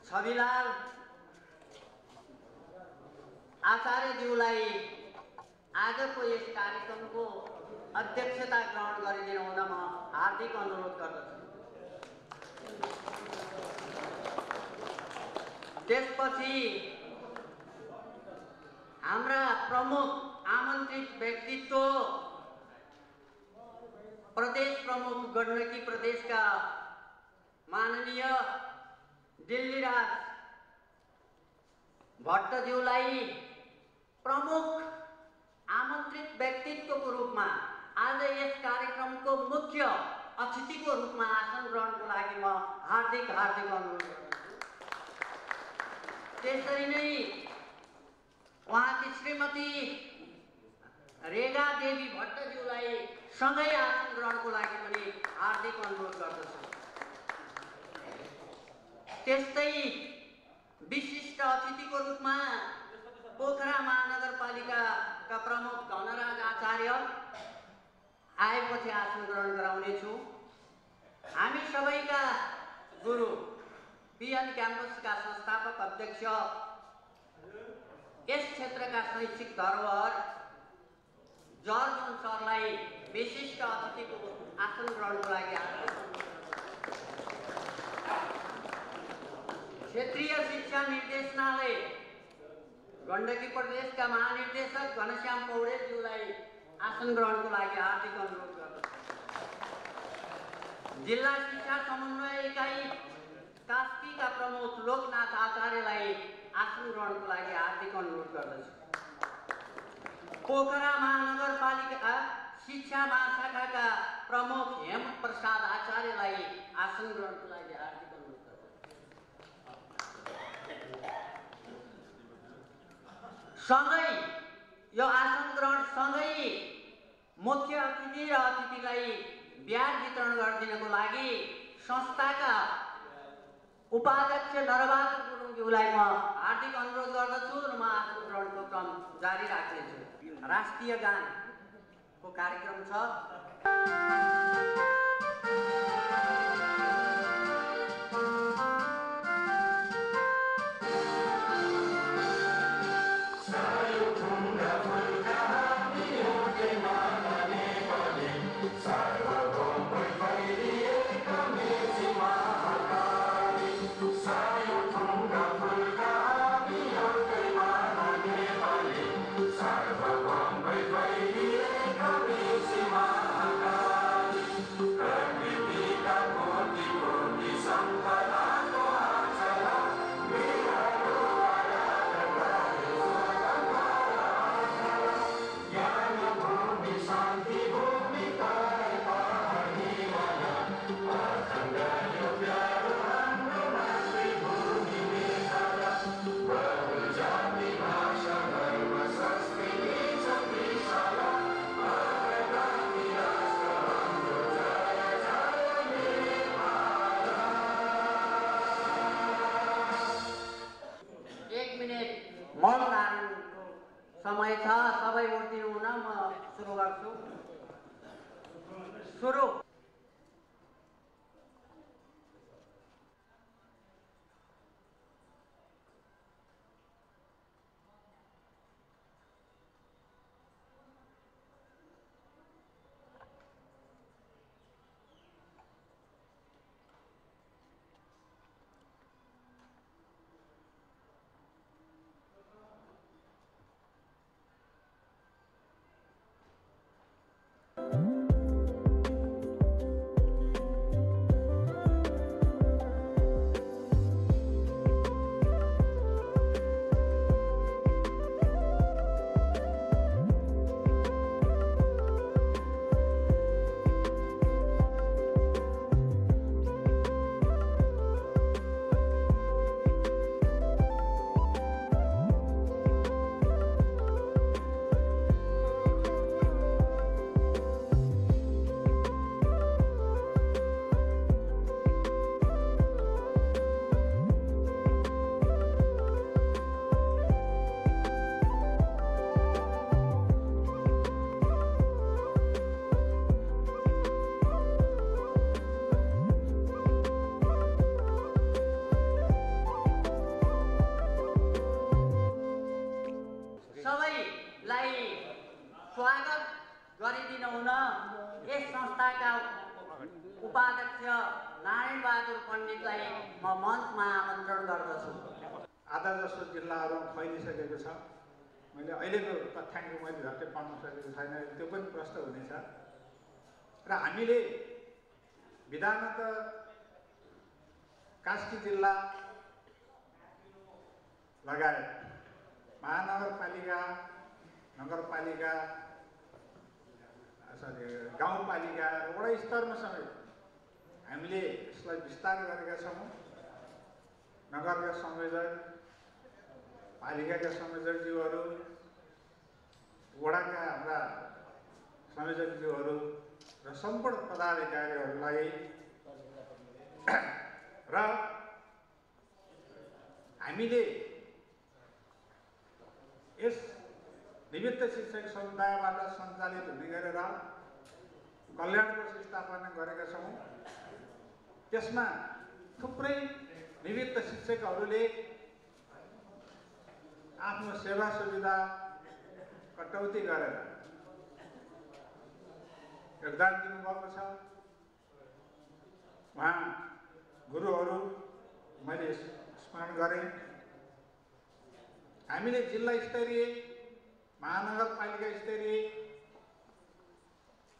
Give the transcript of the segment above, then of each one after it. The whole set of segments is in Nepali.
छविलाल आचार्यज्यूलाई आजको यस कार्यक्रमको अध्यक्षता ग्रहण गरिदिनु हुन म हार्दिक अनुरोध गर्दछु। त्यसपछि हाम्रा प्रमुख आमन्त्रित व्यक्तित्व प्रदेश प्रमुख गण्डकी प्रदेशका माननीय दिल्लीराज भट्टज्यूलाई प्रमुख आमन्त्रित व्यक्तित्वको रूपमा आज यस कार्यक्रमको मुख्य अतिथिको रूपमा आसन ग्रहणको लागि म हार्दिक अनुरोध गर्दछु। त्यसरी नै उहाँकी श्रीमती रेगा देवी भट्टज्यूलाई सँगै आसन ग्रहणको लागि पनि हार्दिक अनुरोध गर्दछु। त्यस्तै विशिष्ट अतिथिको रूपमा पोखरा महानगरपालिकाका प्रमुख घनराज आचार्य आएपछि आसन ग्रहण गराउनेछु। हामी सबैका गुरु पिएन क्याम्पसका संस्थापक अध्यक्ष, यस क्षेत्रका शैक्षिक धरोहर जर्ज सरलाई विशिष्ट अतिथिको आसन ग्रहणको लागि क्षेत्रीय शिक्षा निर्देशनालय गण्डकी प्रदेशका महानिर्देशक घनश्याम पौडेलज्यूलाई आसन ग्रहणको लागि हार्दिक अनुरोध गर्दछु। जिल्ला शिक्षा समन्वय इकाइ कास्कीका प्रमुख लोकनाथ आचार्यलाई आसन ग्रहणको लागि हार्दिक अनुरोध गर्दछु। पोखरा महानगरपालिका शिक्षा महाशाखाका प्रमुख हेम प्रसाद आचार्यलाई आसन ग्रहणको लागि हार्दिक अनुरोध गर्दछु। सँगै यो आसन ग्रहण सँगै मुख्य अतिथि र अतिथिलाई ब्याज वितरण गरिदिनको लागि संस्थाका उपाध्यक्ष नरबहादुर गुरुङज्यूलाई म हार्दिक अनुरोध गर्दछु र म आसन ग्रहणको क्रम जारी राख्नेछु। राष्ट्रिय गानको कार्यक्रम छ। समय छ, सबै उठ्दिनु हुन म सुरु गर्छु। सुरु समितिका उपाध्यक्ष नारायण बहादुर पण्डितलाई म मञ्चमा आमन्त्रण गर्दछु। आधा जस्तो जिल्लाहरू फैलिसकेको छ। मैले अहिलेको तथ्याङ्क मैले झट्टै पाउन सकेको छैन, त्यो पनि प्रश्न हुनेछ। र हामीले विधानतः कास्की जिल्ला लगायत महानगरपालिका, नगरपालिका, गाउँपालिका र वडा स्तरमा समेत हामीले यसलाई विस्तार गरेका छौँ। नगरका संयोजक, पालिकाका संयोजकज्यूहरू, वडाका हाम्रा संयोजकज्यूहरू र सम्पूर्ण पदाधिकारीहरूलाई र हामीले यस निमित्त शिक्षक समुदायबाट सञ्चालित हुने गरेर कल्याण कोष स्थापना गरेका छौँ। त्यसमा थुप्रै निमित्त शिक्षकहरूले आफ्नो सेवा सुविधा कटौती गरेर योगदान दिनुभएको छ। उहाँ गुरुहरू मैले स्मरण गरेँ। हामीले जिल्ला स्तरीय, महानगरपालिका स्तरीय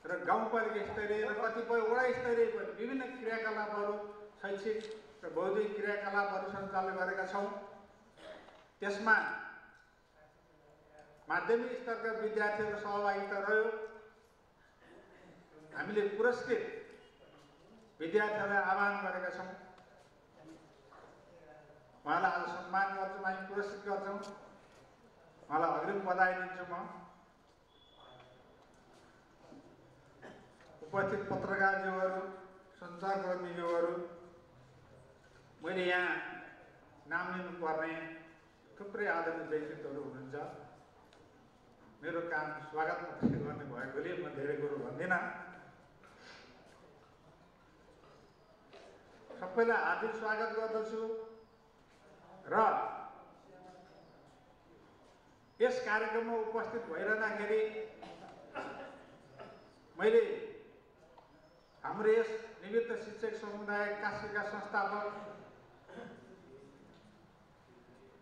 र गाउँपालिका स्तरीय र कतिपय वडा स्तरीय पनि विभिन्न क्रियाकलापहरू, शैक्षिक र बौद्धिक क्रियाकलापहरू सञ्चालन गरेका छौँ। त्यसमा माध्यमिक स्तरका विद्यार्थीहरूको सहभागिता रह्यो। हामीले पुरस्कृत विद्यार्थीहरूलाई आह्वान गरेका छौँ। उहाँलाई आज सम्मान गर्छौँ, हामी पुरस्कृत गर्छौँ। उहाँलाई अग्रिम बधाई दिन्छु म। उपस्थित पत्रकारज्यूहरू, सञ्चारकर्मीज्यूहरू, मैले यहाँ नाम लिनुपर्ने थुप्रै आदरणीय व्यक्तित्वहरू हुनुहुन्छ। मेरो काम स्वागत गर्ने भएकोले म धेरै कुरो भन्दिनँ। सबैलाई हार्दिक स्वागत गर्दछु र यस कार्यक्रममा उपस्थित भइरहँदाखेरि मैले हाम्रो यस निमित्त शिक्षक समुदाय कास्कीका संस्थापक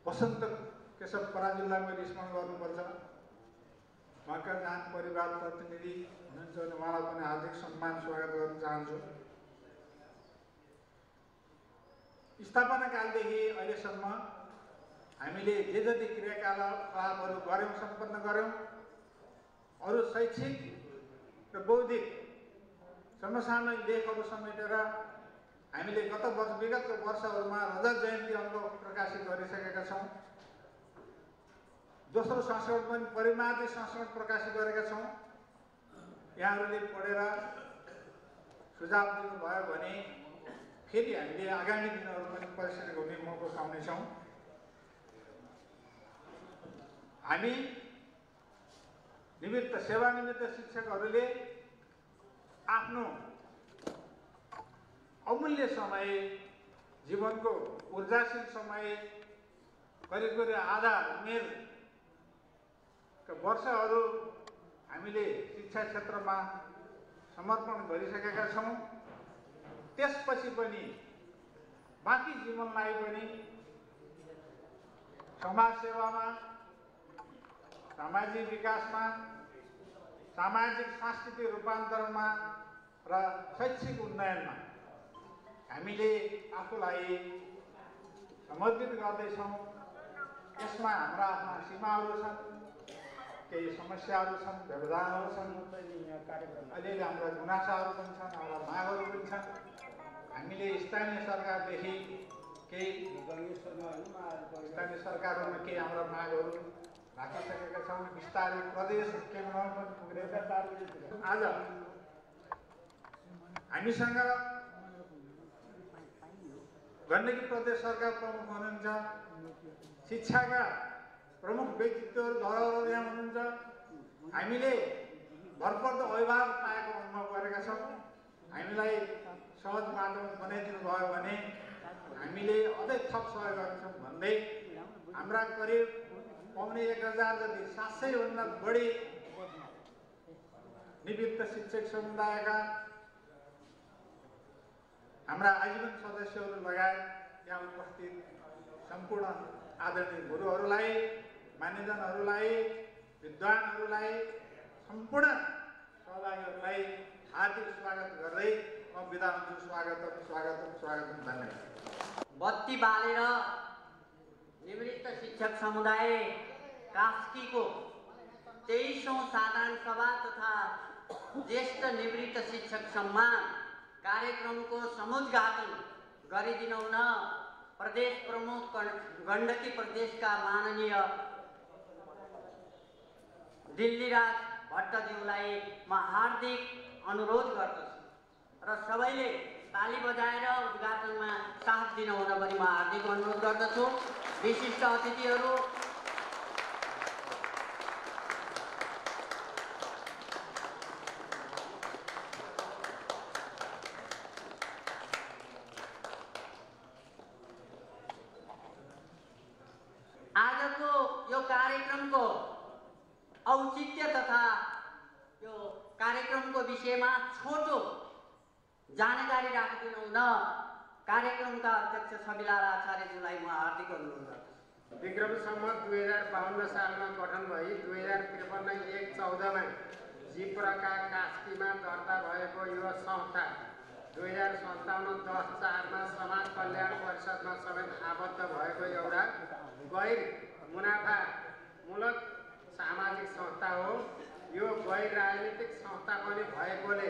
वसन्त केशव पराजुलीलाई मैले स्मरण गर्नुपर्छ। उहाँका जहान परिवार प्रतिनिधि हुनुहुन्छ भने उहाँलाई पनि हार्दिक सम्मान स्वागत गर्न चाहन्छु। स्थापना कालदेखि अहिलेसम्म हामीले जे जति क्रियाकलापहरू गऱ्यौँ, सम्पन्न गऱ्यौँ। अरू शैक्षिक र बौद्धिक समसामयिक लेखहरू समेटेर हामीले विगतको वर्षहरूमा रजत जयन्ती अङ्क प्रकाशित गरिसकेका छौँ। दोस्रो संस्करण पनि परिमार्जित संस्करण प्रकाशित गरेका छौँ। यहाँहरूले पढेर सुझाव दिनुभयो भने फेरि हामीले आगामी दिनहरूमा पनि परिष्कृत हुने मौका पाउनेछौँ। हामी सेवानिमित्त शिक्षकहरूले आफ्नो अमूल्य समय, जीवनको ऊर्जाशील समय, करिब आधा उमेरका वर्षहरू हामीले शिक्षा क्षेत्रमा समर्पण गरिसकेका छौँ। त्यसपछि पनि बाँकी जीवनलाई पनि समाज सेवामा, सामाजिक विकासमा, सामाजिक सांस्कृतिक रूपान्तरणमा र शैक्षिक उन्नयनमा हामीले आफूलाई समर्पित गर्दैछौँ। यसमा हाम्रा आफ्ना सीमाहरू छन्, केही समस्याहरू छन्, व्यवधानहरू छन्, अलिअलि हाम्रा गुनासाहरू पनि छन्, हाम्रा मागहरू पनि छन्। हामीले स्थानीय सरकारदेखि केही स्थानीय सरकारमा केही हाम्रा मागहरू राखिसकेका छौँ। बिस्तारै प्रदेश केन्द्रमा पनि पुगेर आज हामीसँग गण्डकी प्रदेश सरकार प्रमुख हुनुहुन्छ, शिक्षाका प्रमुख व्यक्तित्वहरू धरोहर यहाँ हुनुहुन्छ। हामीले भरपर्दो अभिभावक पाएको अनुभव गरेका छौँ। हामीलाई सहज बाटो बनाइदिनु भयो भने हामीले अझै थप सहयोग गर्छौँ भन्दै हाम्रा करिब 1000 जति 700 भन्दा बढी निवृत्त शिक्षक समुदायका हाम्रा आजीवन सदस्यहरू लगायत यहाँ उपस्थित सम्पूर्ण आदरणीय गुरुहरूलाई, मान्यजनहरूलाई, विद्वानहरूलाई, सम्पूर्ण सहभागीहरूलाई हार्दिक स्वागत गर्दै म बिदा हुन्छु। स्वागतम स्वागतम स्वागतम, धन्यवाद। बत्ती बालेर निवृत्त शिक्षक समुदाय कास्कीको 23औं साधारण सभा तथा ज्येष्ठ निवृत्त शिक्षक सम्मान कार्यक्रमको समुद्घाटन गरिदिन हुन प्रदेश प्रमुख गण्डकी प्रदेशका माननीय दिल्लीराज भट्टज्यूलाई म हार्दिक अनुरोध गर्दछु र सबैले ताली बजाएर उद्घाटनमा साथ दिन हुन पनि म हार्दिक अनुरोध गर्दछु। विशिष्ट अतिथिहरू, आजको यो कार्यक्रमको औचित्य तथा यो कार्यक्रमको विषयमा छोटो जानकारी राखिदिनु हुन कार्यक्रमका अध्यक्ष छविलाल आचार्यज्यूलाई म हार्दिक अनुरोध गर्दछु। विक्रम सम्वत 2052 सालमा गठन भई 2053 1/14 जिप्रका कास्कीमा दर्ता भएको यो संस्था 2057 10/4 समाज कल्याण परिषदमा समेत आबद्ध भएको एउटा गैर मुनाफामूलक सामाजिक संस्था हो। यो गैर राजनीतिक संस्था पनि भएकोले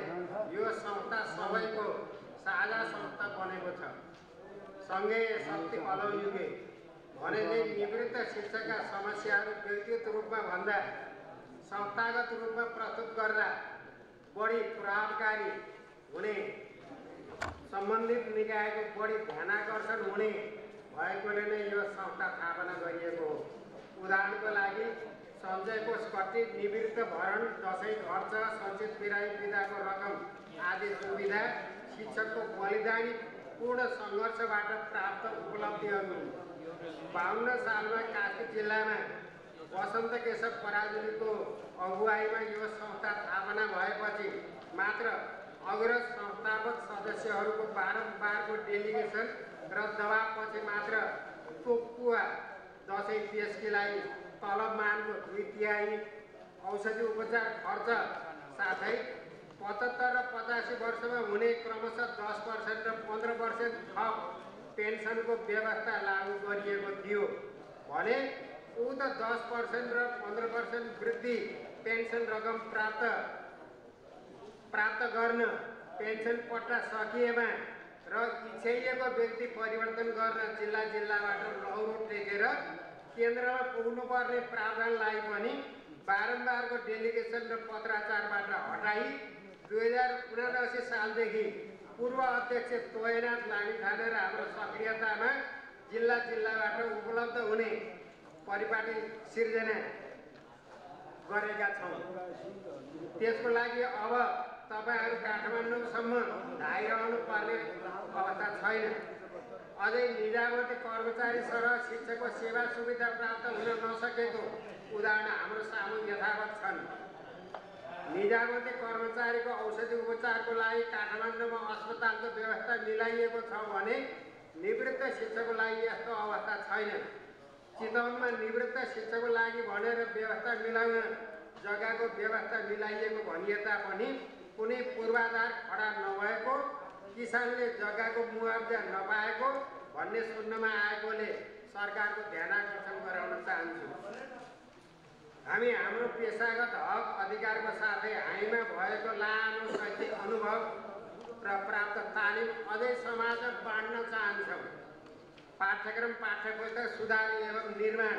यो संस्था सबैको साझा संस्था बनेको छ। सँगै शक्ति अलौयुगे भने निवृत्त शिक्षकका समस्याहरू व्यक्तिगत रूपमा भन्दा संस्थागत रूपमा प्रस्तुत गर्दा बढी प्रभावकारी हुने, सम्बन्धित निकायको बढी ध्यानाकर्षण हुने भएकोले नै यो संस्था स्थापना गरिएको हो। उदाहरणको लागि सञ्चय कोष कट्टी, निवृत्त भरण, दसैँ खर्च, सञ्चित बिरामी बिदाको रकम आदि सुविधा शिक्षकको बलिदानी पूर्ण सङ्घर्षबाट प्राप्त उपलब्धिहरू। 52 सालमा कास्की जिल्लामा वसन्त केशव पराजुलीको अगुवाईमा यो संस्था स्थापना भएपछि मात्र अग्रज संस्थापक सदस्यहरूको बारम्बारको डेलिगेसन र दबावपछि मात्र तोकुवा दसैँ पेस्कीलाई तलबमानको 2/3 औषधि उपचार खर्च साथै 75 र 85 वर्षमा हुने क्रमशः 10% र 15% थप पेन्सनको व्यवस्था लागू गरिएको थियो भने उक्त 10% र 15% वृद्धि पेन्सन रकम प्राप्त गर्न पेन्सन पट्टा सकिएमा र इच्छिएको व्यक्ति परिवर्तन गर्न जिल्लाबाट लौरो टेकेर केन्द्रमा पुग्नुपर्ने प्रावधानलाई पनि बारम्बारको डेलिगेसन र पत्राचारबाट हटाई 2079 सालदेखि पूर्व अध्यक्ष तोयनाथ लामिछाने र हाम्रो सक्रियतामा जिल्लाबाट उपलब्ध हुने परिपाटी सिर्जना गरेका छौँ। त्यसको लागि अब तपाईहरू काठमाडौँसम्म धाइरहनु पर्ने अवस्था छैन। अझै निजामती कर्मचारी सरह शिक्षकको सेवा सुविधा प्राप्त हुन नसकेको उदाहरण हाम्रो सामु यथावत छन्। निजामती कर्मचारीको औषधि उपचारको लागि काठमाडौँमा अस्पतालको व्यवस्था मिलाइएको छ भने निवृत्त शिक्षकको लागि यस्तो अवस्था छैन। चितवनमा निवृत्त शिक्षकको लागि भनेर व्यवस्था मिलाउन जग्गाको व्यवस्था मिलाइएको भनिए तापनि कुनै पूर्वाधार खडा नभएको, किसानले जग्गाको मुआवजा नपाएको भन्ने सुन्नमा आएकोले सरकारको ध्यानाकर्षण गराउन चाहन्छु। हामी हाम्रो पेसागत हक अधिकारको साथै हामीमा भएको लामो शैक्षिक अनुभव र प्राप्त तालिम अझै समाजमा बाँड्न चाहन्छौँ। पाठ्यक्रम पाठ्यपुस्तक सुधार एवं निर्माण,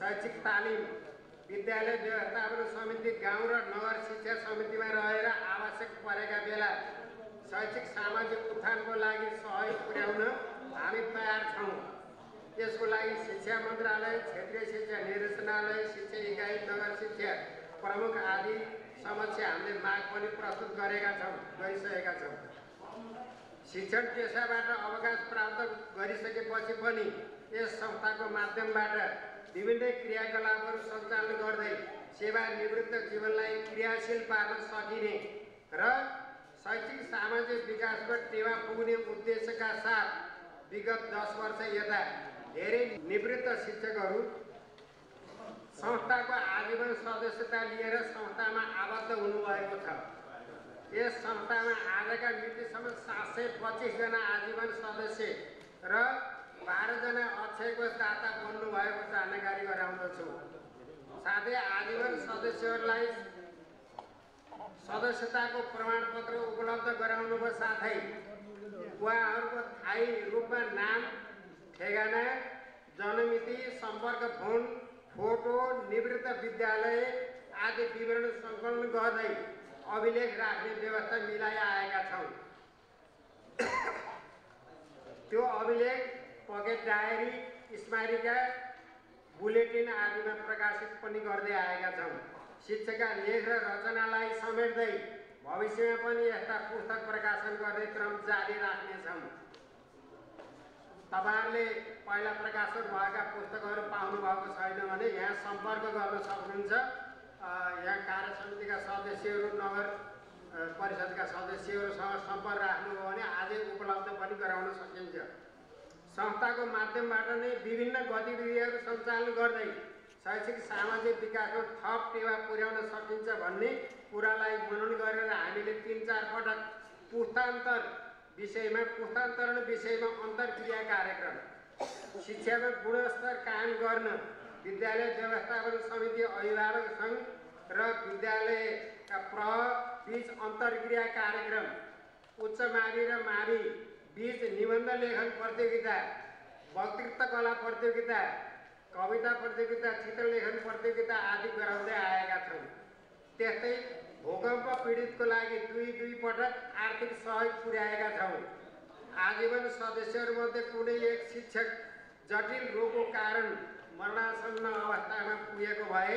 शैक्षिक तालिम, विद्यालय व्यवस्थापन समिति, गाउँ र नगर शिक्षा समितिमा रहेर आवश्यक परेका बेला शैक्षिक सामाजिक उत्थानको लागि सहयोग पुर्याउन हामी तयार छौँ। यसको लागि शिक्षा मन्त्रालय, क्षेत्रीय शिक्षा निर्देशनालय, शिक्षा इकाइ, नगर शिक्षा प्रमुख आदि समक्ष हामीले माग पनि प्रस्तुत गरिसकेका छौँ। शिक्षण पेसाबाट अवकाश प्राप्त गरिसकेपछि पनि यस संस्थाको माध्यमबाट विभिन्न क्रियाकलापहरू सञ्चालन गर्दै सेवानिवृत्त जीवनलाई क्रियाशील पार्न सकिने र शैक्षिक सामाजिक विकासमा टेवा पुग्ने उद्देश्यका साथ विगत 10 वर्ष यता धेरै निवृत्त शिक्षकहरू संस्थाको आजीवन सदस्यता लिएर संस्थामा आबद्ध हुनुभएको छ। यस संस्थामा आजका मितिसम्म 725 जना आजीवन सदस्य र 12 जना अक्षयकोष दाता बन्नुभएको जानकारी गराउँदछु। साथै आजीवन सदस्यहरूलाई सदस्यताको प्रमाणपत्र उपलब्ध गराउनुको साथै उहाँहरूको स्थायी रूपमा नाम, ठेगाना, जन्ममिति, सम्पर्क फोन, फोटो, निवृत्त विद्यालय आदि विवरण सङ्कलन गर्दै अभिलेख राख्ने व्यवस्था मिलाइ आएका छौँ। त्यो अभिलेख पकेट डायरी, स्मारिका, बुलेटिन आदिमा प्रकाशित पनि गर्दै आएका छौँ। शिक्षकका लेख र रचनालाई समेट्दै भविष्यमा पनि यस्ता पुस्तक प्रकाशन गर्ने क्रम जारी राख्नेछौँ। तपाईहरुले पहिला प्रकाशन भएका पुस्तकहरू पाउनु भएको छैन भने यहाँ सम्पर्क गर्न सक्नुहुन्छ। यहाँ कार्य समितिका सदस्यहरू, नगर परिषदका सदस्यहरूसँग सम्पर्क राख्नुभयो भने आजै उपलब्ध पनि गराउन सकिन्छ। संस्थाको माध्यमबाट नै विभिन्न गतिविधिहरू सञ्चालन गर्दै शैक्षिक सामाजिक विकासमा थप टेवा पुर्याउन सकिन्छ भन्ने कुरालाई मनन गरेर हामीले 3-4 पटक पुस्तान्तरण विषयमा अन्तर्क्रिया कार्यक्रम, शिक्षामा गुणस्तर कायम गर्न विद्यालय व्यवस्थापन समिति, अभिभावक सङ्घ र विद्यालयका प्रह बीच अन्तर्क्रिया कार्यक्रम, उच्च मावि र मावि बीच निबन्ध लेखन प्रतियोगिता, वक्तृत्व कला प्रतियोगिता, कविता प्रतियोगिता, चित्रलेखन प्रतियोगिता आदि गराउँदै आएका छौँ। त्यस्तै भूकम्प पीडितको लागि 2 पटक आर्थिक सहयोग पुर्याएका छौँ। आजीवन सदस्यहरूमध्ये कुनै एक शिक्षक जटिल रोगको कारण मरणासन्न अवस्थामा पुगेको भए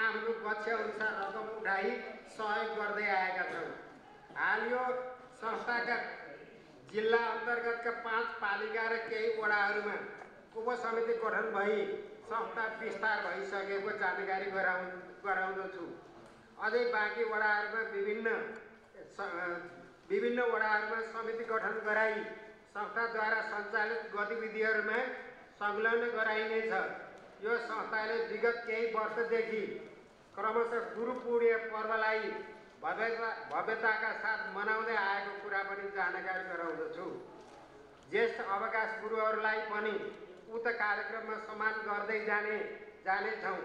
आफ्नो गच्छे अनुसार रकम उठाई सहयोग गर्दै आएका छौँ। हाल यो संस्थाका जिल्ला अन्तर्गतका 5 पालिका र केही वडाहरूमा उपसमिति गठन भई संस्था विस्तार भइसकेको जानकारी गराउँदछु। अझै बाँकी वडाहरूमा विभिन्न वडाहरूमा समिति गठन गराई संस्थाद्वारा सञ्चालित गतिविधिहरूमा संलग्न गराइनेछ। यो संस्थाले विगत केही वर्षदेखि क्रमशः गुरु पूर्णिमा पर्वलाई भव्यताका साथ मनाउँदै आएको कुरा पनि जानकारी गराउँदछु। ज्येष्ठ अवकाश गुरुहरूलाई पनि उक्त कार्यक्रममा सम्मान गर्दै जानेछौँ।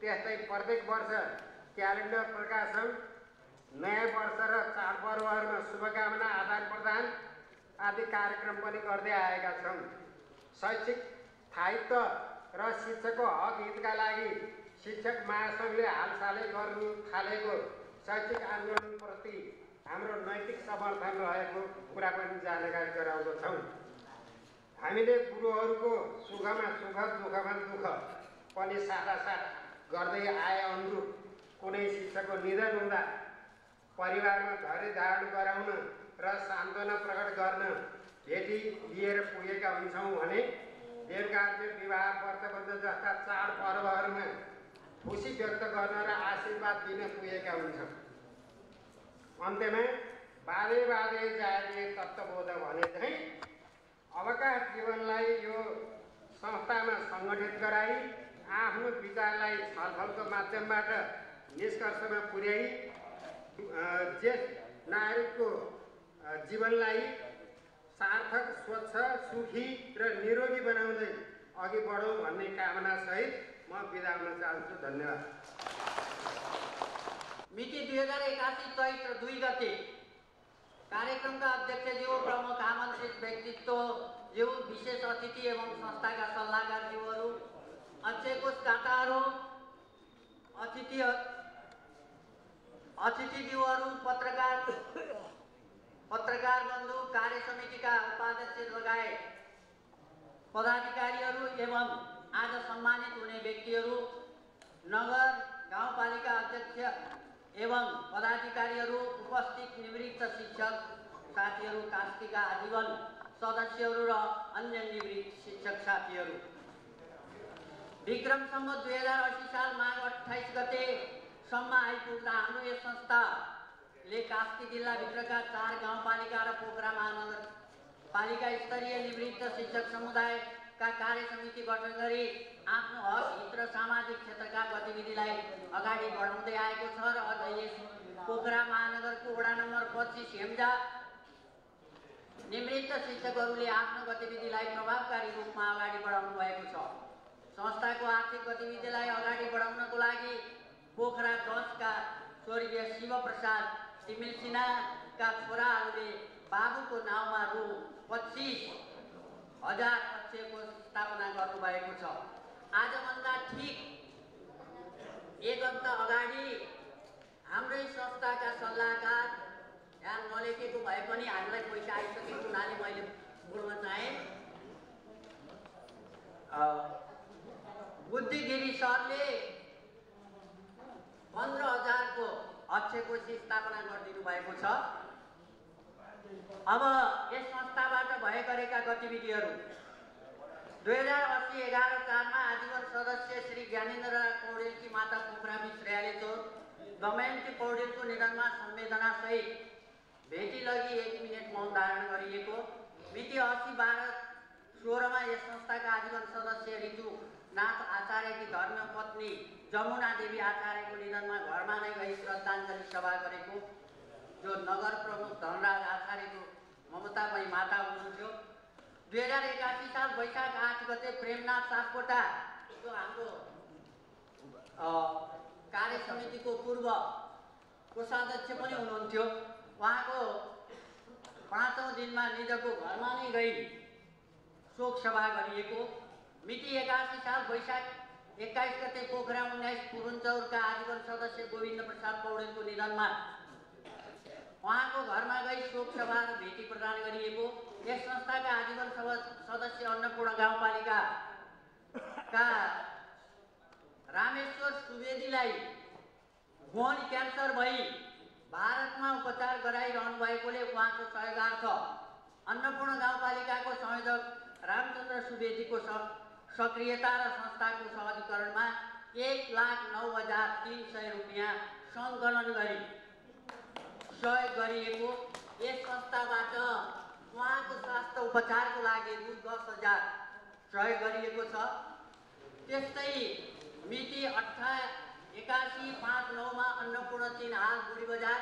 त्यस्तै प्रत्येक वर्ष क्यालेन्डर प्रकाशन, नयाँ वर्ष र चाडपर्वहरूमा शुभकामना आदान प्रदान आदि कार्यक्रम पनि गर्दै आएका छौँ। शैक्षिक स्थायित्व र शिक्षकको हक हितका लागि शिक्षक महासङ्घले हालसालै गर्नु थालेको शैक्षिक आन्दोलनप्रति हाम्रो नैतिक समर्थन रहेको कुरा पनि जानकारी गराउँदछौँ। हामीले गुरुहरूको सुखमा सुख, दुःखमा दुःख पनि साटासाट गर्दै आए अनुरूप कुनै शिक्षकको निधन हुँदा परिवारमा धैर्य धारण गराउन र सान्त्वना प्रकट गर्न भेटी लिएर पुगेका हुन्छौँ भने देवकार्य, विवाह, व्रतबन्ध जस्ता चाडपर्वहरूमा खुसी व्यक्त गर्न र आशीर्वाद दिन पुगेका हुन्छौँ। अन्त्यमा बाधे जातीय तत्त्वबोध भने चाहिँ अवकाश जीवनलाई यो संस्थामा सङ्गठित गराई आफ्नो विचारलाई छलफलको माध्यमबाट निष्कर्षमा पुर्याई ज्येष्ठ नागरिकको जीवनलाई सार्थक, स्वच्छ, सुखी र निरोगी बनाउँदै अघि बढौँ भन्ने कामनासहित म बिदा हुन चाहन्छु। धन्यवाद। मिति 2081 चैत्र 2 गते कार्यक्रमका अध्यक्षज्यू, प्रमुख आमन्त्रित व्यक्तित्वज्यू, विशेष अतिथि एवं संस्थाका सल्लाहकारज्यूहरू, अक्षयकोष दाताहरू, अतिथिज्यूहरू, पत्रकार बन्धु, कार्य समितिका उपाध्यक्ष लगायत पदाधिकारीहरू एवं आज सम्मानित हुने व्यक्तिहरू, नगर गाउँपालिका अध्यक्ष एवं पदाधिकारीहरू, उपस्थित निवृत्त शिक्षक साथीहरू, कास्कीका आजीवन सदस्यहरू र अन्य निवृत्त शिक्षक साथीहरू, विक्रम सम्वत 2080 साल माघ 28 गते सम्म आइपुग्दा हाम्रो यस संस्था ले कास्की जिल्लाभित्रका 4 गाउँपालिका र पोखरा महानगरपालिका स्तरीय निवृत्त शिक्षक समुदायका कार्य समिति गठन गरी आफ्नो हक हित र सामाजिक क्षेत्रका गतिविधिलाई अगाडि बढाउँदै आएको छ र अझ यस पोखरा महानगरको वडा नम्बर 25 हेम्जा निवृत्त शिक्षकहरूले आफ्नो गतिविधिलाई प्रभावकारी रूपमा अगाडि बढाउनु भएको छ। संस्थाको आर्थिक गतिविधिलाई अगाडि बढाउनको लागि पोखरा 10 का स्वर्गीय शिवप्रसाद तिमिल सिन्हाका छोराहरूले बाबुको नाउँमा रु 25,000 पक्षको स्थापना गर्नुभएको छ। आजभन्दा ठिक 1 हप्ता अगाडि हाम्रै संस्थाका सल्लाहकार यहाँ नलेखेको भए पनि हामीलाई पैसा आइसकेको हुनाले मैले बोल्न चाहेँ। बुद्धिगिरी सरले 15,000 को अक्षयकोशी स्थापना गरिदिनु भएको छ। अब यस संस्थाबाट भए गरेका गतिविधिहरू 2080-11-4 मा आजीवन सदस्य श्री ज्ञानेन्द्र पौडेलकी माता पोखरा श्रेयाले चोर दमयन्ती पौडेलको निधनमा संवेदना सहित भेटी लगी 1 मिनेट मौन धारण गरिएको। मिति 80-12-16 मा यस संस्थाका आजीवन सदस्य ऋतुनाथ आचार्यकी धर्मपत्नी जमुना देवी आचार्यको निधनमा घरमा नै गई श्रद्धाञ्जली सभा गरेको, जो नगर प्रमुख धनराज आचार्यको ममतामयी माता हुनुहुन्थ्यो। 2081 साल वैशाख 8 गते प्रेमनाथ सापकोटा, जो हाम्रो कार्य समितिको पूर्व कोषाध्यक्ष पनि हुनुहुन्थ्यो, उहाँको 5औं दिनमा निजको घरमा नै गई शोक सभा गरिएको। मिति 81 साल वैशाख 21 गते पोखरा 19 पुरुन्चौरका आजीवन सदस्य गोविन्द प्रसाद पौडेलको निधनमा उहाँको घरमा गई शोक सभा र भेटी प्रदान गरिएको। यस संस्थाका आजीवन सदस्य अन्नपूर्ण गाउँपालिकाका रामेश्वर सुवेदीलाई भुवन क्यान्सर भई भारतमा उपचार गराइरहनु भएकोले उहाँको सहयोगार्थ अन्नपूर्ण गाउँपालिकाको संयोजक रामचन्द्र सुवेदीको सक्रियता र संस्थाको सहजीकरणमा 1,09,300 रुपियाँ सङ्कलन गरी सहयोग गरिएको। यस संस्थाबाट उहाँको स्वास्थ्य उपचारको लागि रु 10,000 सहयोग गरिएको छ। त्यस्तै मिति 81-5-9 मा अन्नपूर्ण 3 हाल बुढी बजार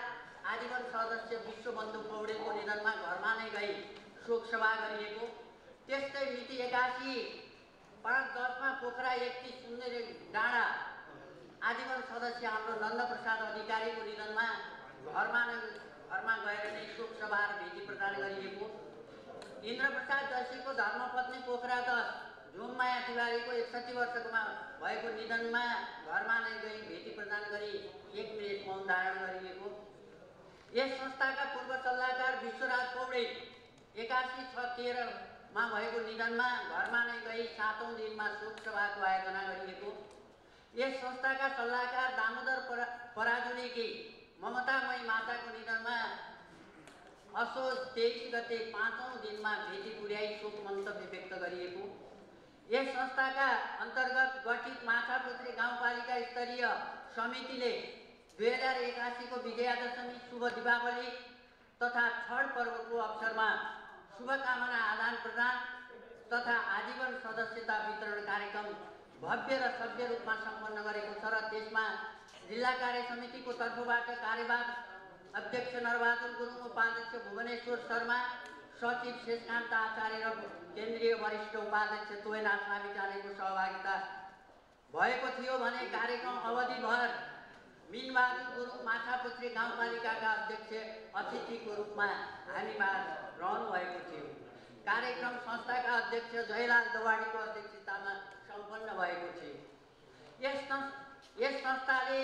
आजीवन सदस्य विश्वबन्धु पौडेलको निधनमा घरमा नै गई शोक सभा गरिएको। त्यस्तै मिति 81-5-10 मा पोखरा 31 सुन्दरी डाँडा आजीवन सदस्य हाम्रो नन्दप्रसाद अधिकारीको निधनमा घरमा गएर नै शोक सभा र भेटी प्रदान गरिएको। इन्द्रप्रसाद जोशीको धर्मपत्नी पोखरा 10 झुममाया तिवारीको 61 वर्षकोमा भएको निधनमा घरमा नै गई भेटी प्रदान गरी 1 मिनेट मौन धारण गरिएको। यस संस्थाका पूर्व सल्लाहकार विश्वराज पौडेल 81-6-13 मा भएको निधनमा घरमा नै गई 7औं दिनमा शोक सभाको आयोजना गरिएको। यस संस्थाका सल्लाहकार दामोदर पराजुलीकी ममतामयी माताको निधनमा असोज 23 गते 5औं दिनमा भेटी पुर्याई शोक मन्तव्य व्यक्त गरिएको। यस संस्थाका अन्तर्गत गठित माछापुत्री गाउँपालिका स्तरीय समितिले 2081 को विजयादशमी शुभ दीपावली तथा छठ पर्वको अवसरमा शुभकामना आदान प्रदान तथा आजीवन सदस्यता वितरण कार्यक्रम भव्य र सभ्य रूपमा सम्पन्न गरेको छ र त्यसमा जिल्ला कार्य समितिको तर्फबाट कार्यवाहक अध्यक्ष नरबहादुर गुरुङ, उपाध्यक्ष भुवनेश्वर शर्मा, सचिव शेषकान्त आचार्य र केन्द्रीय वरिष्ठ उपाध्यक्ष तोयनाथ लामिछानेको सहभागिता भएको थियो भने कार्यक्रम अवधिभर मिनबहादुर गुरुङ माछापुत्री गाउँपालिकाका अध्यक्ष अतिथिको रूपमा हामीमाझ रहनु भएको थियो। कार्यक्रम संस्थाका अध्यक्ष जयलाल दवाडीको अध्यक्षतामा सम्पन्न भएको थियो। यस संस्थाले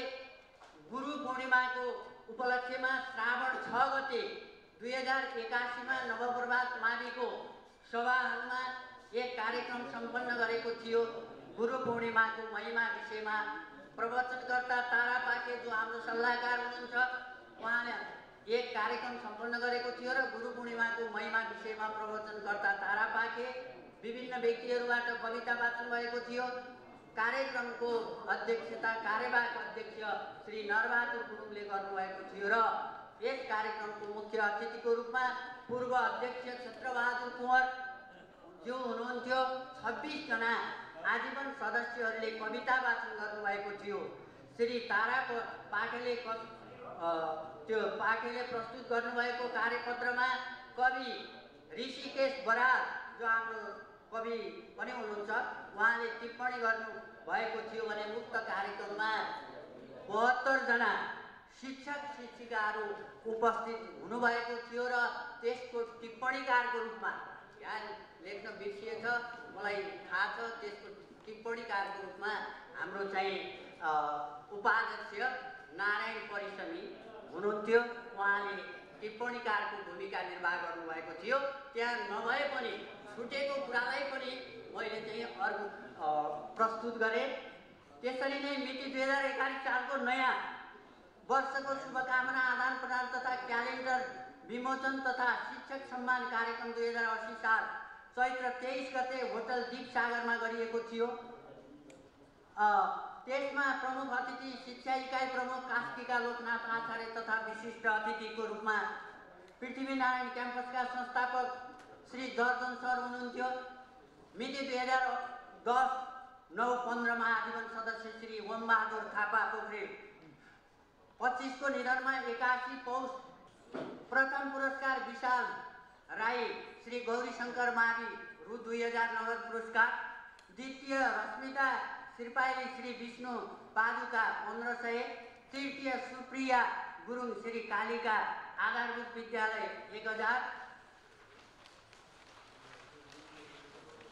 गुरु पूर्णिमाको उपलक्ष्यमा श्रावण 6 गते 2081 मा नवप्रभात माविको सभाहरूमा एक कार्यक्रम सम्पन्न गरेको थियो। गुरु पूर्णिमाको महिमा विषयमा प्रवचनकर्ता तारा पाके, जो हाम्रो सल्लाहकार हुनुहुन्छ, उहाँले एक कार्यक्रम सम्पन्न गरेको थियो र गुरु पूर्णिमाको महिमा विषयमा प्रवचनकर्ता तारा पाके विभिन्न व्यक्तिहरूबाट कविता वाचन भएको थियो। कार्यक्रमको अध्यक्षता कार्यवाहक अध्यक्ष श्री नरबहादुर गुरुङले गर्नुभएको थियो र यस कार्यक्रमको मुख्य अतिथिको रूपमा पूर्व अध्यक्ष क्षेत्रबहादुर कुँवर ज्यू हुनुहुन्थ्यो। 26 जना आजीवन सदस्यहरूले कविता वाचन गर्नुभएको थियो। श्री तारा पाठेले प्रस्तुत गर्नुभएको कार्यपत्रमा कवि ऋषिकेश बराल जो हाम्रो कवि पनि हुनुहुन्छ उहाँले टिप्पणी गर्नुभएको थियो भने उक्त कार्यक्रममा 72 जना शिक्षक शिक्षिकाहरू उपस्थित हुनुभएको थियो र त्यसको टिप्पणीकारको रूपमा यहाँ लेख्न बिर्सिएछ मलाई थाहा छ। त्यसको टिप्पणीकारको रूपमा हाम्रो चाहिँ उपाध्यक्ष नारायण परिश्रमी हुनुहुन्थ्यो। उहाँले टिप्पणीकारको भूमिका निर्वाह गर्नुभएको थियो। त्यहाँ नभए पनि छुटेको कुरालाई पनि मैले चाहिँ अर्को प्रस्तुत गरेँ। त्यसरी नै मिति 2041 सालको नयाँ वर्षको शुभकामना आदान प्रदान तथा क्यालेन्डर विमोचन तथा शिक्षक सम्मान कार्यक्रम 2080 साल चैत्र 23 गते होटल दीप सागरमा गरिएको थियो। त्यसमा प्रमुख अतिथि शिक्षा इकाइ प्रमुख कास्कीका लोकनाथ आचार्य तथा विशिष्ट अतिथिको रूपमा पृथ्वीनारायण क्याम्पसका संस्थापक श्री जर्जन सर हुनुहुन्थ्यो। मिति 2010-9-15 मा आजीवन सदस्य श्री ओमबहादुर थापा पोखरेल। 25 को निधनमा 81 पौष। प्रथम पुरस्कार विशाल राई श्री गौरीशंकर मावि रु 2000 नगद पुरस्कार। द्वितीय रश्मिता श्रीपाली श्री विष्णु पादुका 1500। तृतीय सुप्रिया गुरुङ श्री कालिका आधारभूत विद्यालय 1000।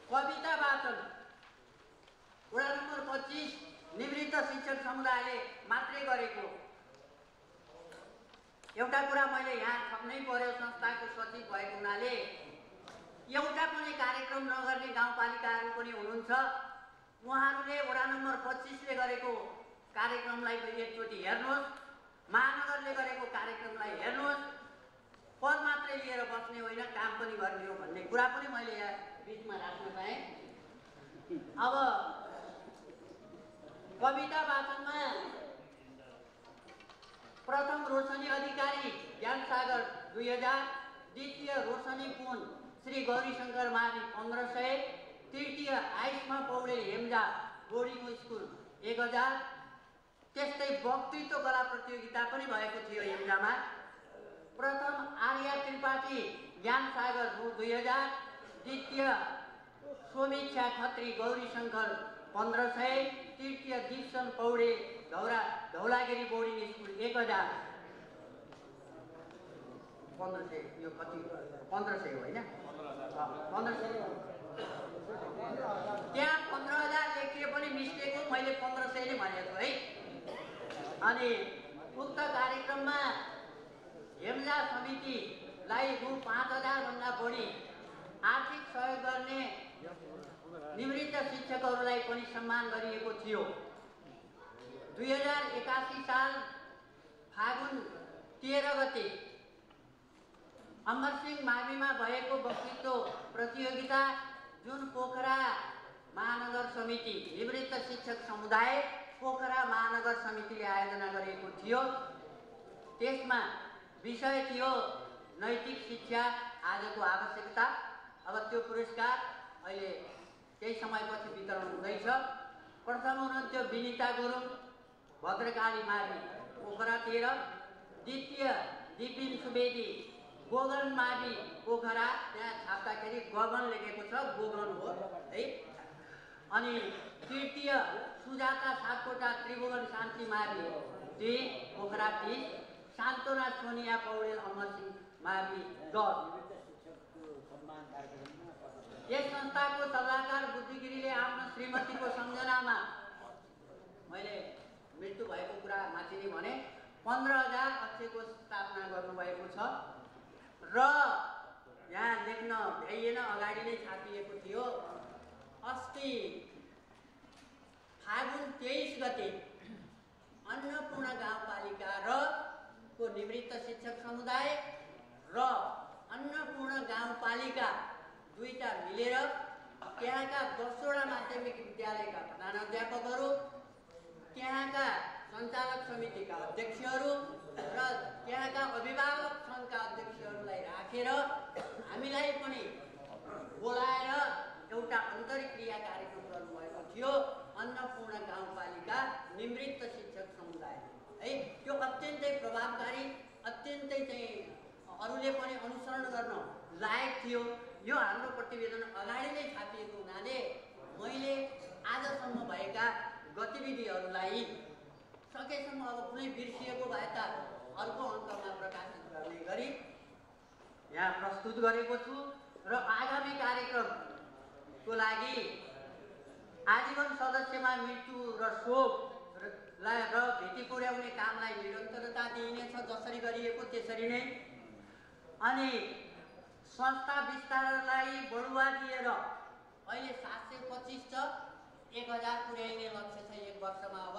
कविता वाचन वडा नम्बर 25 निवृत्त शिक्षक समुदायले मात्रै गरेको। एउटा कुरा मैले यहाँ थप्नै पर्यो, संस्थाको सचिव भएको हुनाले एउटा पनि कार्यक्रम नगर्ने गाउँपालिकाहरू पनि हुनुहुन्छ। उहाँहरूले वडा नम्बर 25 ले गरेको कार्यक्रमलाई एकचोटि हेर्नुहोस्, महानगरले गरेको कार्यक्रमलाई हेर्नुहोस्। पद मात्रै लिएर बस्ने होइन, काम पनि गर्ने हो भन्ने कुरा पनि मैले यहाँ बिचमा राख्न चाहेँ। अब कविता वाचनमा प्रथम रोशनी अधिकारी ज्ञानसागर 2000। द्वितीय रोशनी पुन श्री गौरीशंकर मावि 1500। तृतीय आयुष्मा पौडेल हेम्जा बोर्डिङ स्कुल 1000। त्यस्तै वक्तृत्व कला प्रतियोगिता पनि भएको थियो हेम्जामा। प्रथम आर्या त्रिपाठी ज्ञानसागर रु 2000। द्वितीय समीक्षा खत्री गौरीशंकर 1500। तृतीय दीपसन पौडेल धौलागिरी बोर्डिङ स्कुल 1000। 1500 यो कति 1500 होइन 1500 त्यहाँ 15000 लेखिए पनि मिस्टेक हो, मैले 1500 नै भनेको है। अनि उक्त कार्यक्रममा हेम्जा समितिलाई रु 5000 भन्दा बढी आर्थिक सहयोग गर्ने निवृत्त शिक्षकहरूलाई पनि सम्मान गरिएको थियो। 2081 साल फागुन 13 गते अमरसिंह माविमा भएको वक्तृत्व प्रतियोगिता जुन पोखरा महानगर समिति निवृत्त शिक्षक समुदाय पोखरा महानगर समितिले आयोजना गरेको थियो। त्यसमा विषय थियो नैतिक शिक्षा आजको आवश्यकता। अब त्यो पुरस्कार अहिले केही समयपछि वितरण हुँदैछ। प्रथम हुनुहुन्थ्यो विनिता गुरुङ भद्रकाली मावि पोखरा 13। द्वितीय दिपिन सुवेदी गोगन मावि पोखरा, त्यहाँ छाप्दाखेरि गगन लेखेको छ, गोगन हो है। अनि तृतीय सुजाता सापकोटा त्रिभुवन शान्ति मावि 2 पोखरा 30। शान्तोना सोनिया पौडेल अमरसिंह मावि 10। यस संस्थाको सल्लाहकार बुद्धिगिरीले आफ्नो श्रीमतीको सम्झनामा मैले मृत्यु भएको कुरा माथि नै भने 15000 अक्षयको स्थापना गर्नुभएको छ र यहाँ लेख्न भ्याइएन, अगाडि नै छापिएको थियो। अस्ति फागुन 23 गते अन्नपूर्ण गाउँपालिका र को निवृत्त शिक्षक समुदाय र अन्नपूर्ण गाउँपालिका दुईटा मिलेर त्यहाँका 10वटा माध्यमिक विद्यालयका प्रधानाध्यापकहरू, त्यहाँका सञ्चालक समितिका अध्यक्षहरू र त्यहाँका अभिभावक सङ्घका अध्यक्षहरूलाई राखेर हामीलाई पनि बोलाएर एउटा अन्तर्क्रिया कार्यक्रम गर्नुभएको थियो अन्नपूर्ण गाउँपालिका निवृत्त शिक्षक समुदाय है। त्यो अत्यन्तै प्रभावकारी, अत्यन्तै चाहिँ अरूले पनि अनुसरण गर्न लायक थियो। यो हाम्रो प्रतिवेदन अगाडि नै छापिएको हुनाले मैले आजसम्म भएका गतिविधिहरूलाई सकेसम्म अब कुनै बिर्सिएको भए त अर्को अङ्कमा प्रकाशित गर्ने गरी यहाँ प्रस्तुत गरेको छु र आगामी कार्यक्रमको लागि आजीवन सदस्यमा मृत्यु र शोकलाई र भेटी पुर्याउने कामलाई निरन्तरता दिइनेछ जसरी गरिएको त्यसरी नै। अनि संस्था विस्तारलाई बढुवा दिएर अहिले 725 छ, 1000 पुर्याइने लक्ष्य छ एक वर्षमा। अब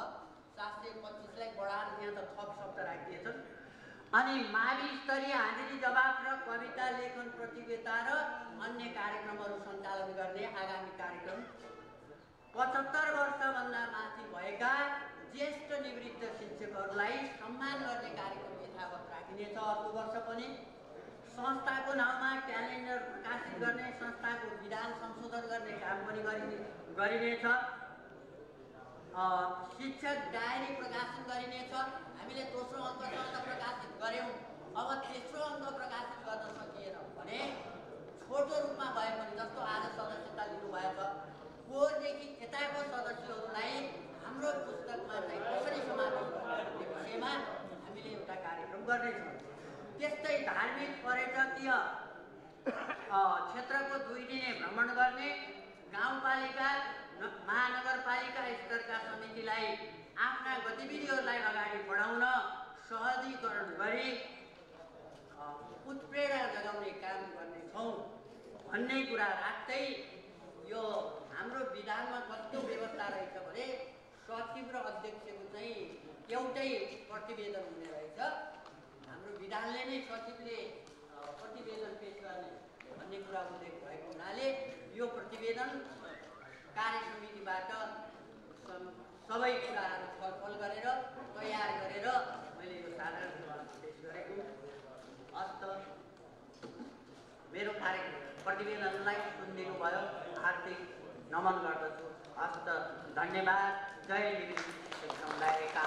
725लाई बढाएर यहाँ त थप शब्द राखिदिएछन्। अनि मावि स्तरीय हाजिरी जवाफ र कविता लेखन प्रतियोगिता र अन्य कार्यक्रमहरू सञ्चालन गर्ने आगामी कार्यक्रम 75 वर्षभन्दा माथि भएका ज्येष्ठ निवृत्त शिक्षकहरूलाई सम्मान गर्ने कार्यक्रम यथावत राखिनेछ अर्को वर्ष पनि। संस्थाको नाउँमा क्यालेन्डर प्रकाशित गर्ने, संस्थाको विधान संशोधन गर्ने काम पनि गरिनेछ। शिक्षक डायरी प्रकाशन गरिनेछ। हामीले दोस्रो अङ्कसम्म प्रकाशित गऱ्यौँ, अब तेस्रो अङ्क प्रकाशित गर्न सकिएन भने छोटो रूपमा भए पनि जस्तो आज सदस्यता लिनुभएछ पोहोरदेखि यताको सदस्यहरूलाई हाम्रो पुस्तकमा चाहिँ कसरी समावेश गर्ने विषयमा हामीले एउटा कार्यक्रम गर्नेछौँ। त्यस्तै धार्मिक पर्यटकीय क्षेत्रको 2 दिने भ्रमण गर्ने, गाउँपालिका महानगरपालिका स्तरका समितिलाई आफ्ना गतिविधिहरूलाई अगाडि बढाउन सहजीकरण गरी उत्प्रेरणा जगाउने काम गर्नेछौँ भन्ने कुरा राख्दै यो हाम्रो विधानमा कस्तो व्यवस्था रहेछ भने सचिव र अध्यक्षको चाहिँ एउटै प्रतिवेदन हुने रहेछ। हाम्रो विधानले नै सचिवले प्रतिवेदन पेश गर्ने भन्ने कुरा उल्लेख भएको हुनाले यो प्रतिवेदन कार्य समितिबाट सबै कुराहरू छलफल गरेर तयार गरेर मैले यो साधारण सभामा पेश गरेको। हस्त मेरो प्रतिवेदनलाई सुनिदिनु भयो, हार्दिक नमन गर्दछु। हस्त धन्यवाद। जय निवृत्त शिक्षक समुदायका।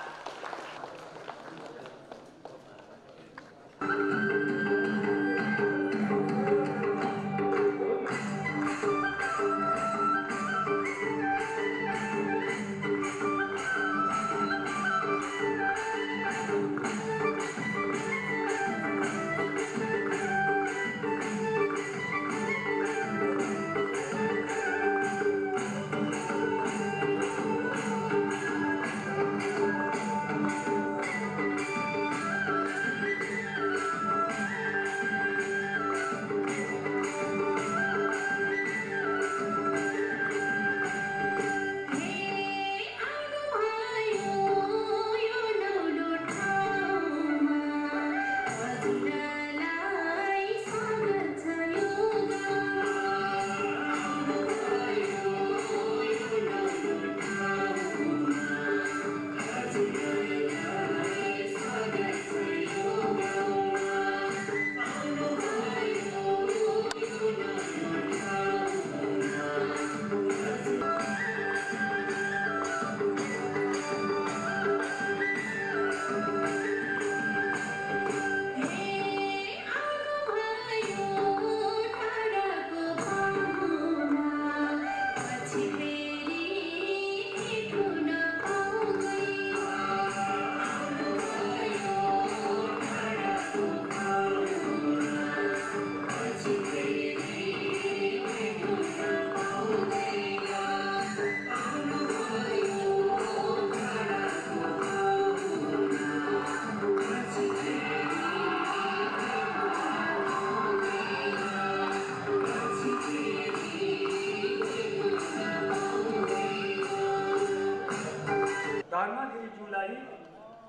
धर्मगिरीज्यूलाई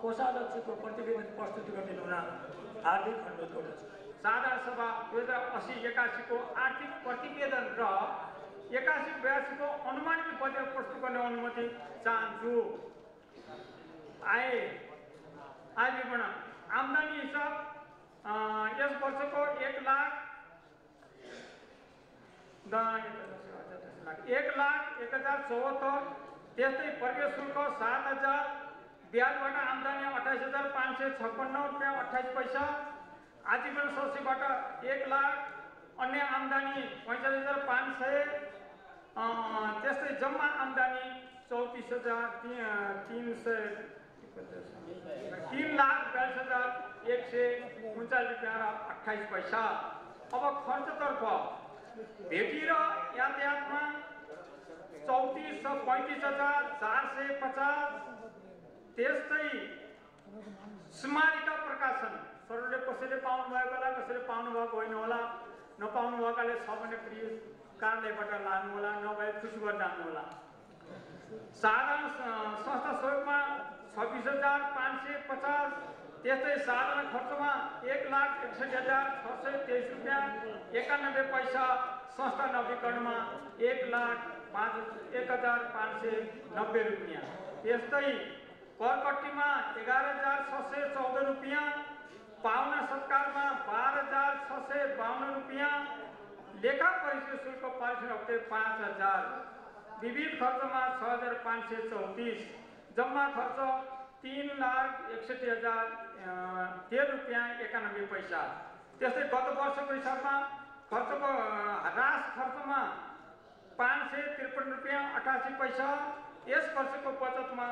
कोषाध्यक्षको प्रतिवेदन प्रस्तुत गरिदिनु हुन हार्दिक अनुरोध गर्दछु। साधारण सभा 2080-81 को आर्थिक प्रतिवेदन र 81-82 को अनुमानित बजेट प्रस्तुत गर्ने अनुमति चाहन्छु। आय विवरण आम्दानी हिसाब यस वर्षको 1,01,074 त्यस्तै प्रवेश शुल्क 7,000 ब्याजबाट आम्दानी 28,556 रुपियाँ 28 पैसा आजीवन सब्सिडीबाट 1,00,000 अन्य आम्दानी 45,500 त्यस्तै जम्मा आम्दानी 3,42,139 रुपियाँ र 28 पैसा। अब खर्चतर्फ भेटी र यातायातमा 34,35,450 त्यस्तै स्मारिका प्रकाशन सरले कसैले पाउनु भएको होला कसैले पाउनु भएको होइन होला नपाउनु भएकाले छ भने प्रिय कार्यालयबाट लानु होला नभए खुसी गरेर जानु होला। साधारण संस्था सहयोगमा 26,550 त्यस्तै साधारण खर्चमा 1,61,623 रुपियाँ 91 पैसा संस्था नवीकरणमा 1,05,590 रुपियाँ त्यस्तै करकट्टीमा 11,614 रुपियाँ पाहुना सत्कारमा 12,652 रुपियाँ लेखा परीक्षा शुल्क परीक्षण हप्ते 5,000 विविध खर्चमा 6,534 जम्मा खर्च 3,61,013 रुपियाँ 91 पैसा। त्यस्तै गत वर्षको हिसाबमा खर्चको ह्रास खर्चमा 553 रुपियाँ 88 पैसा यस वर्षको बचतमा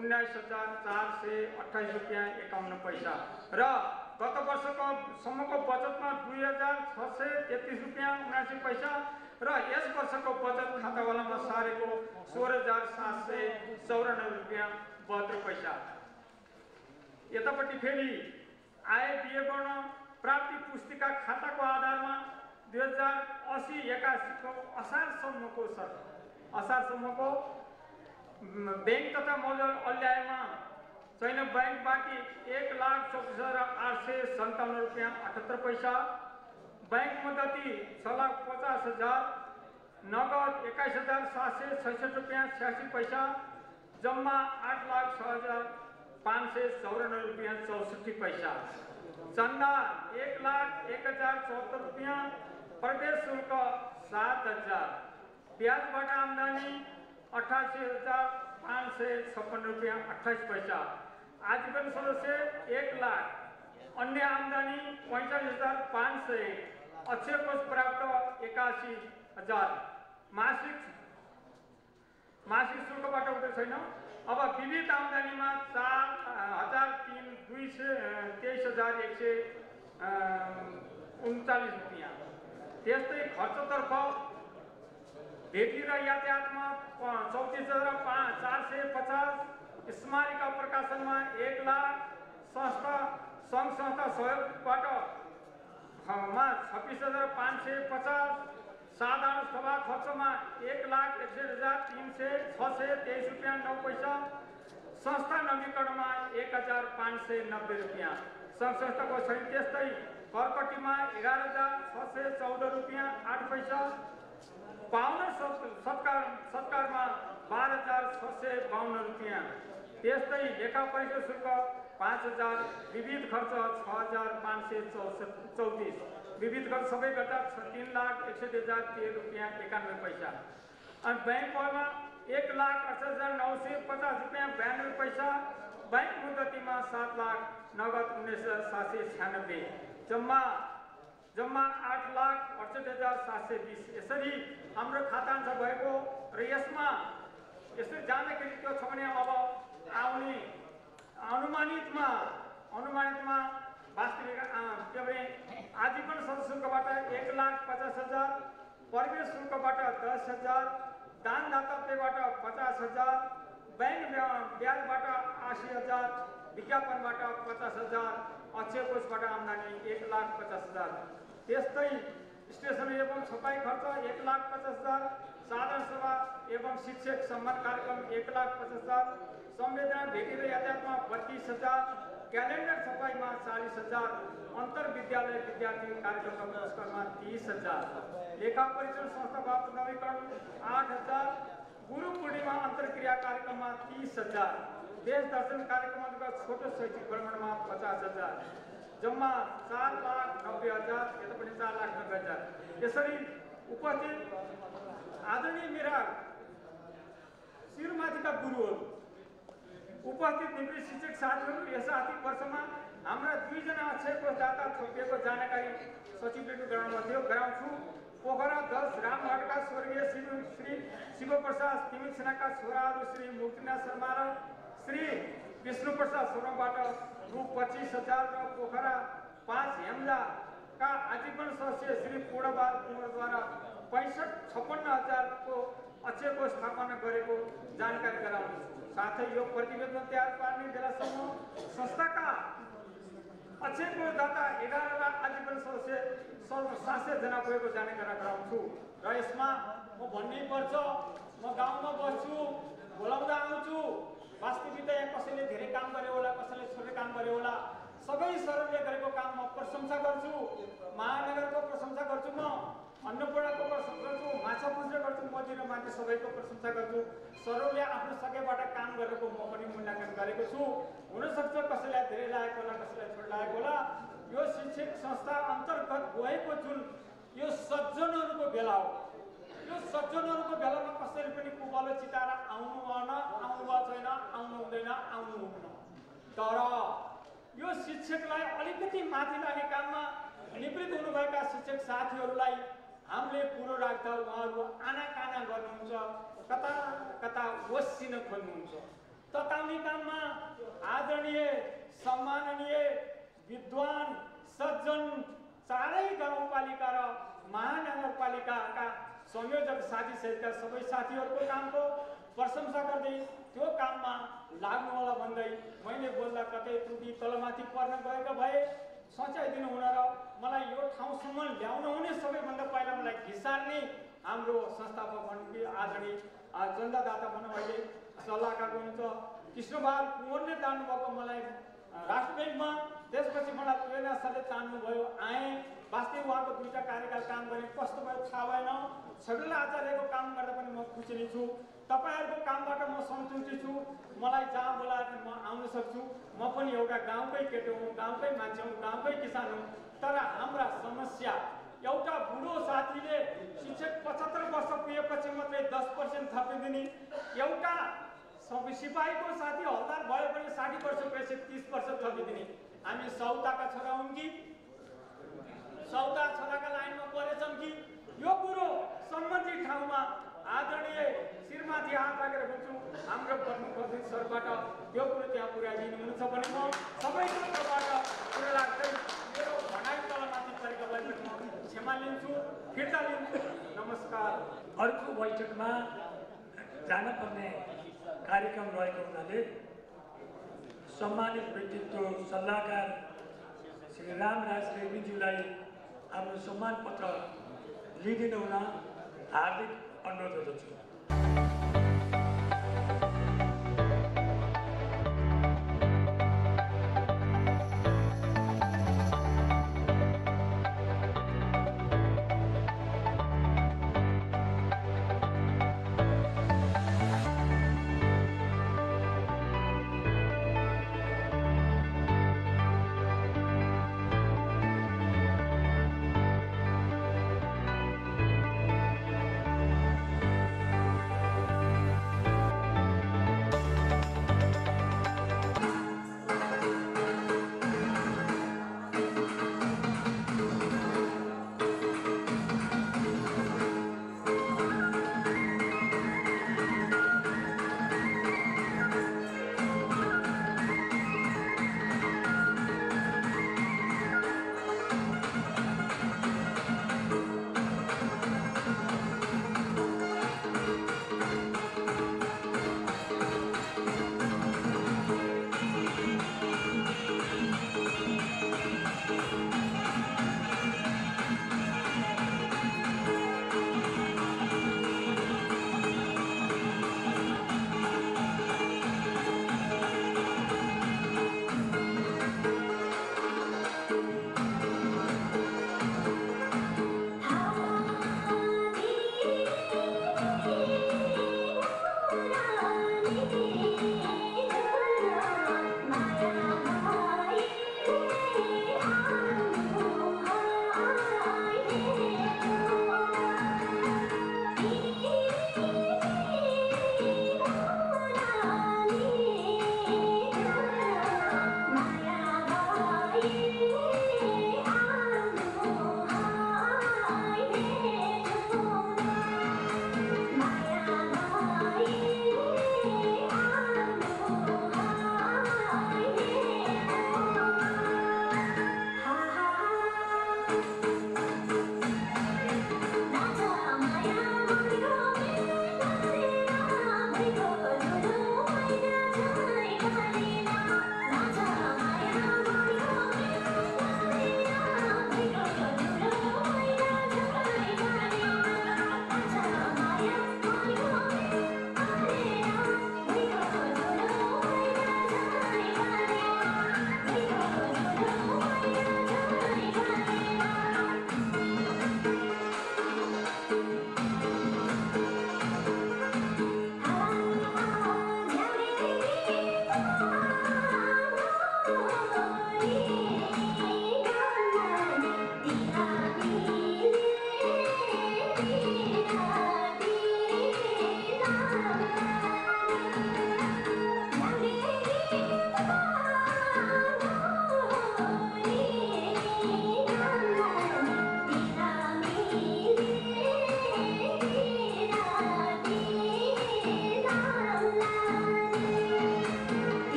19,428 रुपियाँ 51 पैसा र गत वर्षको सम्मको बचतमा 2,633 रुपियाँ 79 पैसा र यस वर्षको बचत खातावालामा सारेको 16,794 रुपियाँ 72 पैसा। यतापट्टि फेरि आय विवरण प्राप्ति पुस्तिका खाताको आधारमा 2080-81 को असारसम्मको बैंक तथा मौजल अल्याएमा छैन बैंक बाँकी 1,34,857 रुपियाँ 78 पैसा बैंक मद्दती 6,50,000 नगद 21,766 रुपियाँ 86 पैसा जम्मा 8,06,594 रुपियाँ 64 पैसा चन्दा 1,01,074 रुपियाँ प्रवेश शुल्क 7,000 ब्याजबाट आम्दानी 88,556 रुपियाँ 28 पैसा आजीवन सदस्य 1,00,000 अन्य आम्दानी 45,500 अक्षय कोष प्राप्त 81,000 मासिक शुल्कबाट उठ्दै छैन। अब विविध आम्दानीमा 4,23,139 रुपियाँ त्यस्तै खर्चतर्फ भेटी र यातायातमा 34,450 स्मारिका प्रकाशनमा 1,00,000 संघ संस्था सहयोगबाट 26,550 साधारण सभा खर्चमा 1,61,323 रुपियाँ 9 पैसा संस्था नवीकरणमा 1,590 रुपियाँ संघ संस्थाको छैन। त्यस्तै करकट्टीमा 11,614 रुपियाँ 8 पैसा पाहुना सत्कारमा 12,652 रुपियाँ त्यस्तै लेखा परीक्षा शुल्क 5,000 विविध खर्च 6,534 विविध खर्च सबै गर्दा 3,61,013 रुपियाँ 91 पैसा अनि बैंकमा 1,68,950 रुपियाँ 92 पैसा बैंक मुद्दतीमा 7,00,000 नगद 19,796 जम्मा 8,68,720 यसरी हाम्रो खातांश भएको र यसमा यसरी जाँदाखेरि के छ भने अब आउने अनुमानितमा वास्तविक के भने आजीवन सदस्य शुल्कबाट 1,50,000 प्रवेश शुल्कबाट 10,000 दान दातव्यबाट 50,000 बैंक ब्याजबाट 80,000 विज्ञापनबाट 50,000 अक्षय कोषबाट आम्दानी 1,50,000 त्यस्तै स्टेसन एवं छपाई खर्च 1,50,000 साधारण सभा एवं शिक्षक सम्मान कार्यक्रम 1,50,000 संवेदना भेटी र यातायातमा 32,000 क्यालेन्डर छपाईमा 40,000 अन्तर विद्यालय विद्यार्थी कार्यक्रमका पुरस्कारमा 30,000 लेखा परीक्षण संस्था बापत नवीकरण 8,000 गुरु पूर्णिमा अन्तर्क्रिया कार्यक्रममा 30,000, देश दर्शन कार्यक्रमका छोटो शैक्षिक भ्रमणमा 50,000, जम्मा 4,90,000, यता पनि 4,90,000। यसरी उपस्थित आदरणीय मेरा शिरमाथिका गुरुहरू, उपस्थित निवृत्त शिक्षक साथीहरू, यस आर्थिक वर्षमा हाम्रा 2 जना अक्षय कोषदाता थपिएको जानकारी सचिवले गराउँछु। पोखरा 10 रामघाटका स्वर्गीय श्री शिवप्रसाद तिमिल सेनाका छोराहरू श्री मुक्तिनाथ शर्मा र श्री विष्णुप्रसाद शर्माबाट रु 25,000 र पोखरा 5 हेम्लाका आजीवन सदस्य श्री पूर्णबाल कुँवरद्वारा 56,000 को अक्षय कोष स्थापना गरेको जानकारी गराउनेछु। साथै यो प्रतिवेदन तयार पार्ने बेलासम्म संस्थाका अक्षय कोषदाता 11 आजीवन सदस्य 700 जना पुगेको जानकारी गराउँछु। र यसमा म भन्नै पर्छ, म गाउँमा बस्छु, बोलाउँदा आउँछु, वास्तविकता यहाँ कसैले धेरै काम गरे होला, कसैले छोटो काम गरे होला, सबै सरले गरेको काम म प्रशंसा गर्छु। महानगरको प्रशंसा गर्छु, म अन्नपूर्णको प्रशंसा गर्छु, माछा पुज्ने गर्छु, मदिरा माथि सबैको प्रशंसा गर्छु। सरले आफ्नो सकेबाट काम गरेको म पनि मूल्याङ्कन गरेको छु। हुनसक्छ कसैलाई धेरै लागेको होला, कसैलाई छोटो लागेको होला। यो शिक्षक संस्था अन्तर्गत गएको जुन यो सज्जनहरूको बेला हो, यो सज्जनहरूको बेलामा कसैले पनि कुबलो चिताएर आउनु भएन, आउनु भएको छैन, आउनु हुँदैन, आउनु हुन्न। तर यो शिक्षकलाई अलिकति माथि लाने काममा निवृत्त हुनुभएका शिक्षक साथीहरूलाई हामीले कुरो राख्दा उहाँहरू आनाकाना गर्नुहुन्छ, कता कता वसिन खोज्नुहुन्छ। तताउने काममा आदरणीय सम्माननीय विद्वान सज्जन चारै गाउँपालिका र महानगरपालिकाका संयोजक साथी सहितका सबै साथीहरूको कामको प्रशंसा गर्दै त्यो काममा लाग्नु होला भन्दै मैले बोल्दा कतै त्रुटि तलमाथि पर्न गएको भए सच्याइदिनु हुन र मलाई यो ठाउँसम्म ल्याउन हुने सबैभन्दा पहिला मलाई घिसार्ने हाम्रो संस्थापक भन्ने आदरणीय चन्दादाता भनौँ अहिले सल्लाहकार हुनुहुन्छ कृष्णबहादुर कुँवरले तान्नुभएको मलाई राष्ट्र ब्याङ्कमा, त्यसपछि मलाई प्रेरणा सरले तान्नुभयो, आएँ। वास्तविक उहाँको 2टा कार्यकाल काम गरेँ, कस्तो भयो थाहा भएन। छविला आचार्यको काम गर्दा पनि म खुसी नै छु। तपाईँहरूको कामबाट म सन्तुष्टि छु। मलाई जहाँ बोलाएर म आउन सक्छु। म पनि एउटा गाउँकै केटो हुँ, गाउँकै मान्छे हुँ, गाउँकै किसान हुँ। तर हाम्रा समस्या एउटा बुढो साथीले शिक्षक 75 वर्ष पुगेपछि मात्रै 10% थपिदिने, एउटा सिपाहीको साथी हल्दार भयो भने 60 वर्ष पुगेपछि 30 वर्ष थपिदिने। हामी सौताका छोरा हुन् कि सौता छोराका लाइनमा परेछौँ कि? यो कुरो सम्बन्धित ठाउँमा आदरणीय शिरमाथि हात राखेर भन्छु, हाम्रो प्रमुख अध्यक्ष सरबाट यो कुरो त्यहाँ पुर्याइदिनुहुन्छ भने म सबैको तर्फबाट कुरो राख्दै मेरो भनाइ तलमाथि परेको भए पनि म क्षमा लिन्छु, फिर्ता लिन्छु। नमस्कार। अर्को बैठकमा जानुपर्ने कार्यक्रम रहेको हुनाले सम्मानित व्यक्तित्व सल्लाहकार श्री रामराज रेग्मीज्यूलाई आफ्नो सम्मान पत्र लिइदिनु हुन हार्दिक अनुरोध गर्दछु।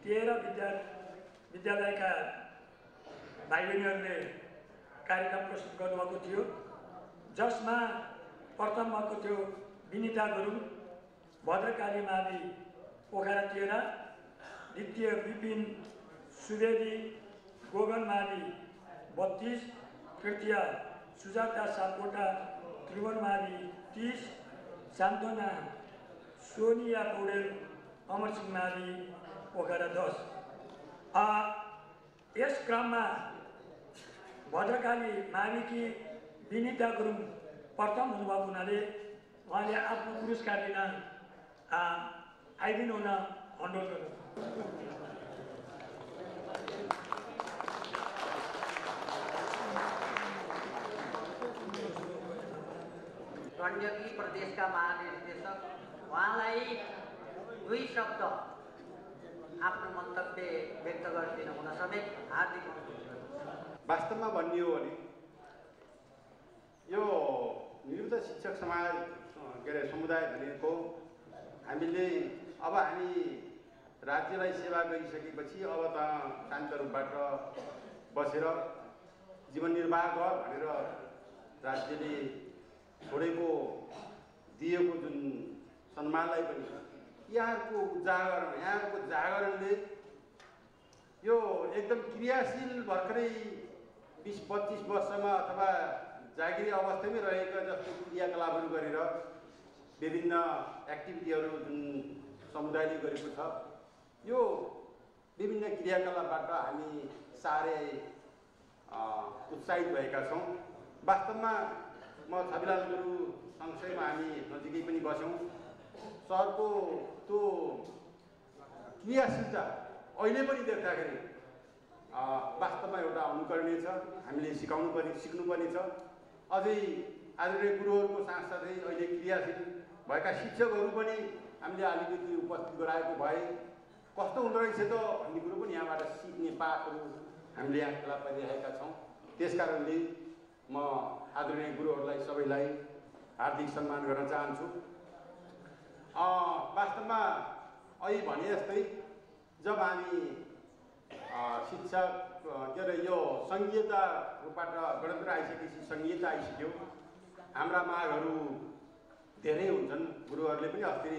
13 विद्यालयका भाइ बहिनीहरूले कार्यक्रम प्रस्तुत गर्नुभएको थियो, जसमा प्रथम भएको थियो विनिता गुरुङ, भद्रकाली मावि पोखरा 13, द्वितीय विपिन सुवेदी गोगन मावि 32, तृतीय सुजाता सापकोटा त्रिभुवन मावि 30, सान्त्वना सोनिया पौडेल अमरसिंह मावि पोखरा 10। यस क्रममा भद्रकाली माविकी विनिता गुरुङ प्रथम हुनुभएको हुनाले उहाँले आफ्नो पुरस्कार लिन आइदिनु हुन अनुरोध गर्दछु। गण्डकी प्रदेशका महानिर्देशक उहाँलाई 2 शब्द आफ्नो मन्तव्य व्यक्त गरिदिनु हुन समेत हार्दिक अनुरोध गर्दछु। वास्तवमा भन्ने हो भने यो निवृत्त शिक्षक समाज के अरे समुदाय भनेको हामीले अब हामी राज्यलाई सेवा गरिसकेपछि अब त शान्त रूपबाट बसेर जीवन निर्वाह गर भनेर राज्यले छोडेको दिएको जुन सम्मानलाई पनि यहाँहरूको जागरणले यो एकदम क्रियाशील भर्खरै 20-25 वर्षमा अथवा जागिरी अवस्थामै रहेका जस्तो क्रियाकलापहरू गरेर विभिन्न एक्टिभिटीहरू जुन समुदायले गरेको छ, यो विभिन्न क्रियाकलापबाट हामी साह्रै उत्साहित भएका छौँ। वास्तवमा म छविलाल गुरु सँगसँगैमा हामी नजिकै पनि बस्यौँ। सरको त्यो क्रियाशीलता अहिले पनि देख्दाखेरि वास्तवमा एउटा अनुकरणीय छ। हामीले सिक्नुपर्ने छ। अझै आदरणीय गुरुहरूको साथसाथै अहिले क्रियाशील भएका शिक्षकहरू पनि हामीले अलिकति उपस्थित गराएको भए कस्तो हुँदो रहेछ त भन्ने कुरो पनि यहाँबाट सिक्ने पाठहरू हामीले यहाँ फेला पारिरहेका छौँ। त्यसकारणले म आदरणीय गुरुहरूलाई सबैलाई हार्दिक सम्मान गर्न चाहन्छु। वास्तवमा अहिले भने जस्तै जब हामी शिक्षक के अरे यो सङ्घीयता रूपबाट गणतन्त्र आइसकेपछि सङ्घीयता आइसक्यो, हाम्रा मागहरू धेरै हुन्छन्। गुरुहरूले पनि अस्ति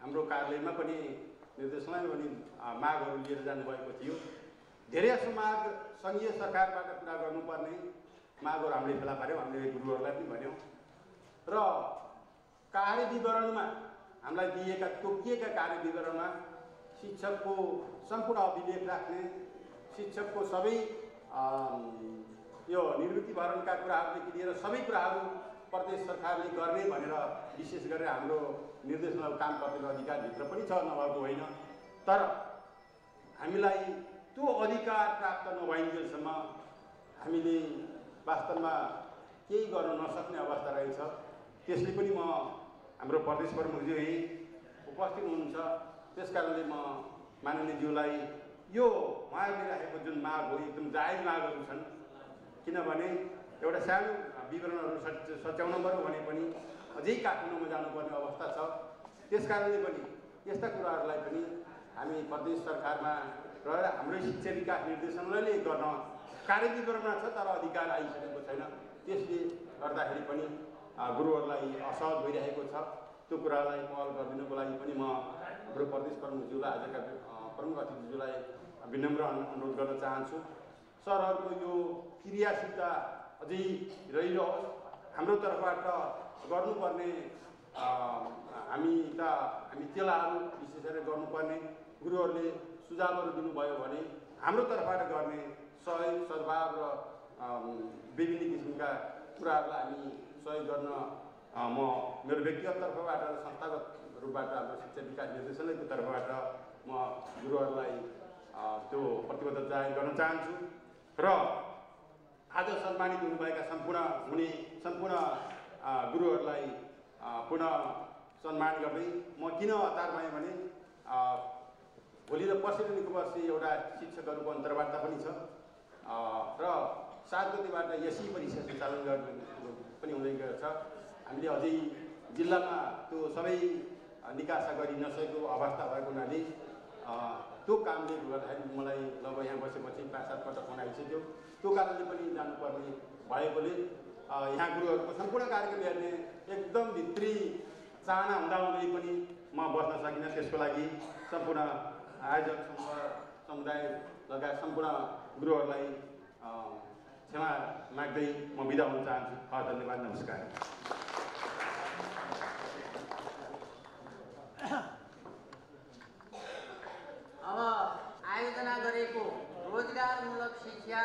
हाम्रो कार्यालयमा पनि निर्देशनालयमा पनि मागहरू लिएर जानुभएको थियो। धेरै जसो माग सङ्घीय सरकारबाट पुरा गर्नुपर्ने मागहरू हामीले फेला पार्यौँ। हामीले गुरुहरूलाई पनि भन्यौँ र कार्य विवरणमा हामीलाई दिएका तोकिएका कार्य विवरणमा शिक्षकको सम्पूर्ण अभिलेख राख्ने, शिक्षकको सबै यो निवृत्ति भरणका कुराहरूदेखि लिएर सबै कुराहरू प्रदेश सरकारले गर्ने भनेर विशेष गरेर हाम्रो निर्देशनालय काम गर्ने अधिकारभित्र पनि छ, नभएको होइन। तर हामीलाई त्यो अधिकार प्राप्त नभइन्जेलसम्म हामीले वास्तवमा केही गर्न नसक्ने अवस्था रहेछ। त्यसले पनि म हाम्रो प्रदेश प्रमुखज्यू यही उपस्थित हुनुहुन्छ। त्यसकारणले म माननीयज्यूलाई यो उहाँहरूले राखेको जुन माग हो एकदम जायज मागहरू छन्। किनभने एउटा सानो विवरणहरू सच्याउन पऱ्यो भने पनि अझै काठमाडौँमा जानुपर्ने अवस्था छ। त्यसकारणले पनि यस्ता कुराहरूलाई पनि हामी प्रदेश सरकारमा रहेर हाम्रै शिक्षा विकास निर्देशनालयले गर्न कार्य विवरणमा छ तर अधिकार आइसकेको छैन। त्यसले गर्दाखेरि पनि गुरुहरूलाई असहज भइरहेको छ। त्यो कुरालाई पहल गरिदिनुको लागि पनि म हाम्रो प्रदेश प्रमुखज्यूलाई आजका प्रमुख अतिथिज्यूलाई विनम्र अनुरोध गर्न चाहन्छु। सरहरूको यो क्रियाशीलता अझै रहिरहोस्। हाम्रो तर्फबाट गर्नुपर्ने हामी चेलाहरू विशेष गरेर गर्नुपर्ने गुरुहरूले सुझावहरू दिनुभयो भने हाम्रो तर्फबाट गर्ने सहयोग सद्भाव र विभिन्न किसिमका कुराहरूलाई हामी सहयोग गर्न म मेरो व्यक्तिगत तर्फबाट र संस्थागत रूपबाट हाम्रो शिक्षा विकास निर्देशनालयको तर्फबाट म गुरुहरूलाई त्यो प्रतिबद्धता जाहेर गर्न चाहन्छु। र आज सम्मानित हुनुभएका सम्पूर्ण गुरुहरूलाई पुनः सम्मान गर्दै म किन हतार भएँ भने भोलि र पर्सिदेखिको वर्ष एउटा शिक्षकहरूको अन्तर्वार्ता पनि छ र 7 गतिबाट यसै परीक्षा सञ्चालन गर्ने पनि हुँदै गएको छ। हामीले अझै जिल्लामा त्यो सबै निकासा गरि नसकेको अवस्था भएको हुनाले त्यो कामले गर्दाखेरि मलाई लगभग यहाँ बसेपछि 5-7 पटक फोन आइसक्यो। त्यो कारणले पनि जानुपर्ने भएकोले यहाँ गुरुहरूको सम्पूर्ण कार्यक्रम हेर्ने एकदम भित्री चाहना हुँदाहुँदै पनि म बस्न सकिनँ। त्यसको लागि सम्पूर्ण आयोजक समुदाय लगायत सम्पूर्ण गुरुहरूलाई क्षमा माग्दै म बिदा हुन चाहन्छु। धन्यवाद, नमस्कार। अब आयोजना गरेको रोजगारमूलक शिक्षा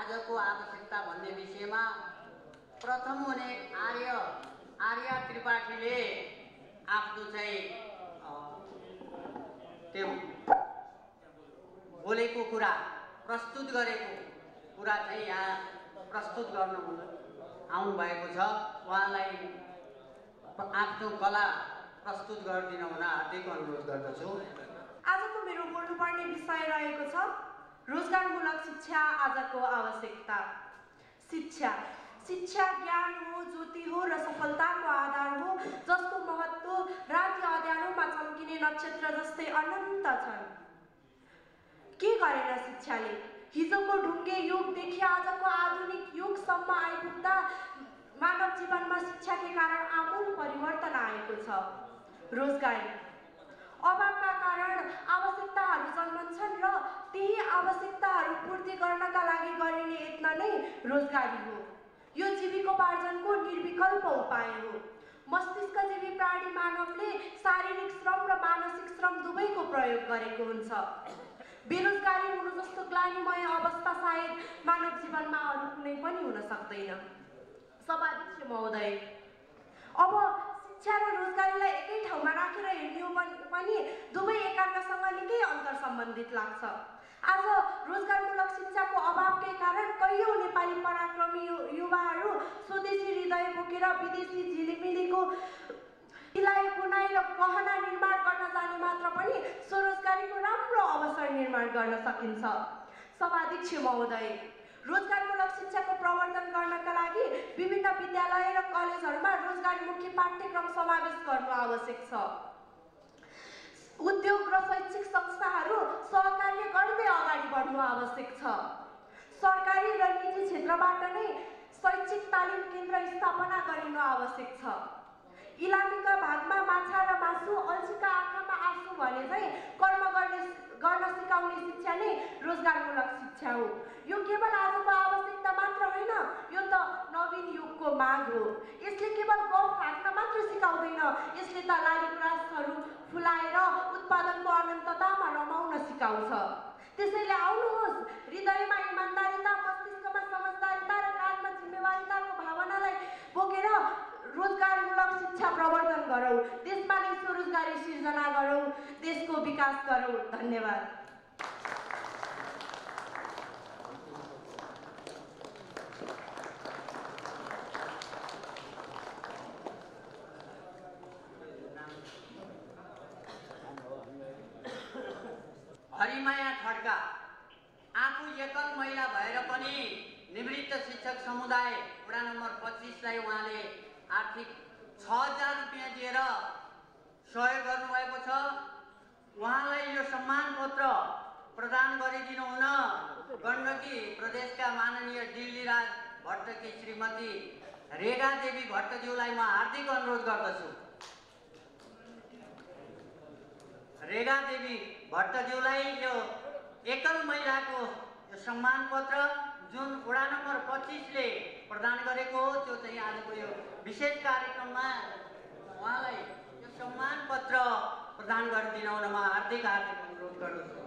आजको आवश्यकता भन्ने विषयमा प्रथम हुने आर्या त्रिपाठीले आफ्नो चाहिँ त्यो बोलेको कुरा प्रस्तुत गरेको कुरा चाहिँ यहाँ प्रस्तुत गर्न आउनुभएको छ। उहाँलाई आफ्नो कला प्रस्तुत गरिदिन हुन हार्दिक अनुरोध गर्दछु। आजको मेरो बोल्नुपर्ने विषय रहेको छ रोजगारमूलक शिक्षा आजको आवश्यकता। शिक्षा ज्ञान हो, ज्योति हो र सफलताको आधार हो, जसको महत्त्व राति अँध्यारोमा चम्किने नक्षत्र जस्तै अनन्त छन्। के गरेन शिक्षाले? हिजोको ढुङ्गे युगदेखि आजको आधुनिक युगसम्म आइपुग्दा मानव जीवनमा शिक्षाकै कारण आमूल परिवर्तन आएको छ। रोजगारी अभावका कारण आवश्यकताहरू जन्मन्छन् र त्यही आवश्यकताहरू पूर्ति गर्नका लागि गरिने यत्न नै रोजगारी हो। यो जीविकोपार्जनको निर्विकल्प उपाय हो। मस्तिष्कजीवी प्राणी मानवले शारीरिक श्रम र मानसिक श्रम दुवैको प्रयोग गरेको हुन्छ। बेरोजगारी हुनु जस्तो ग्लानिमय अवस्था सायद मानव जीवनमा अरू कुनै पनि हुन सक्दैन। सभाध्यक्ष महोदय, अब शिक्षा र रोजगारीलाई एकै ठाउँमा राखेर हेर्ने हो पनि दुवै एकार्कासँग निकै अन्तर सम्बन्धित लाग्छ। आज रोजगारमूलक शिक्षाको अभावकै कारण कैयौँ नेपाली पराक्रमी युवाहरू स्वदेशी हृदय बोकेर विदेशी झिलिमिलीको सिलाइ बुनाइ र गहना निर्माण गर्न जाने मात्र पनि स्वरोजगारीको राम्रो अवसर निर्माण गर्न सकिन्छ। सभाध्यक्ष महोदय, रोजगारमूलक शिक्षाको प्रवर्धन गर्नका लागि विभिन्न विद्यालय र कलेजहरूमा रोजगारीमुखी पाठ्यक्रम समावेश गर्नु आवश्यक छ। उद्योग र शैक्षिक संस्थाहरू सहकार्य गर्दै अगाडि बढ्नु आवश्यक छ। सरकारी र निजी क्षेत्रबाट नै शैक्षिक तालिम केन्द्र स्थापना गरिनु आवश्यक छ। इलामीका भागमा माछा र मासु, अल्छीका आँखामा आँसु भने चाहिँ कर्म गर्न सिकाउने शिक्षा नै रोजगारमूलक शिक्षा हो। यो केवल आजको आवश्यकता मात्र होइन, यो त नवीन युगको माग हो। यसले केवल गफ फ्याँक्न मात्र सिकाउँदैन, यसले त लालीगुँरासहरू फुलाएर उत्पादनको अनन्ततामा रमाउन सिकाउँछ। त्यसैले आउनुहोस्, हृदयमा इमान्दारिता, मस्तिष्कमा समझदारिता र काँधमा जिम्मेवारिताको भावनालाई बोकेर रोजगारमूलक शिक्षा प्रवर्धन गरौँ। देशमा नै स्वरोजगारी सिर्जना गरौँ, देशको विकास गरौँ। धन्यवाद। हरिमाया खड्का आफू एकल महिला भएर पनि निवृत्त शिक्षक समुदाय वडा नम्बर 25लाई उहाँले आर्थिक 6000 रुपियाँ दिएर सहयोग गर्नुभएको छ। उहाँलाई यो सम्मान पत्र प्रदान गरिदिनु हुन गण्डकी प्रदेशका माननीय दिल्लीराज भट्टकी श्रीमती रेगा देवी भट्टज्यूलाई म हार्दिक अनुरोध गर्दछु। रेगा देवी भट्टज्यूलाई यो एकल महिलाको यो सम्मान पत्र जुन वडा नम्बर 25ले प्रदान गरेको हो, त्यो चाहिँ आजको यो विशेष कार्यक्रममा उहाँलाई यो सम्मान पत्र प्रदान गरिदिन हुन म हार्दिक अनुरोध गर्दछु।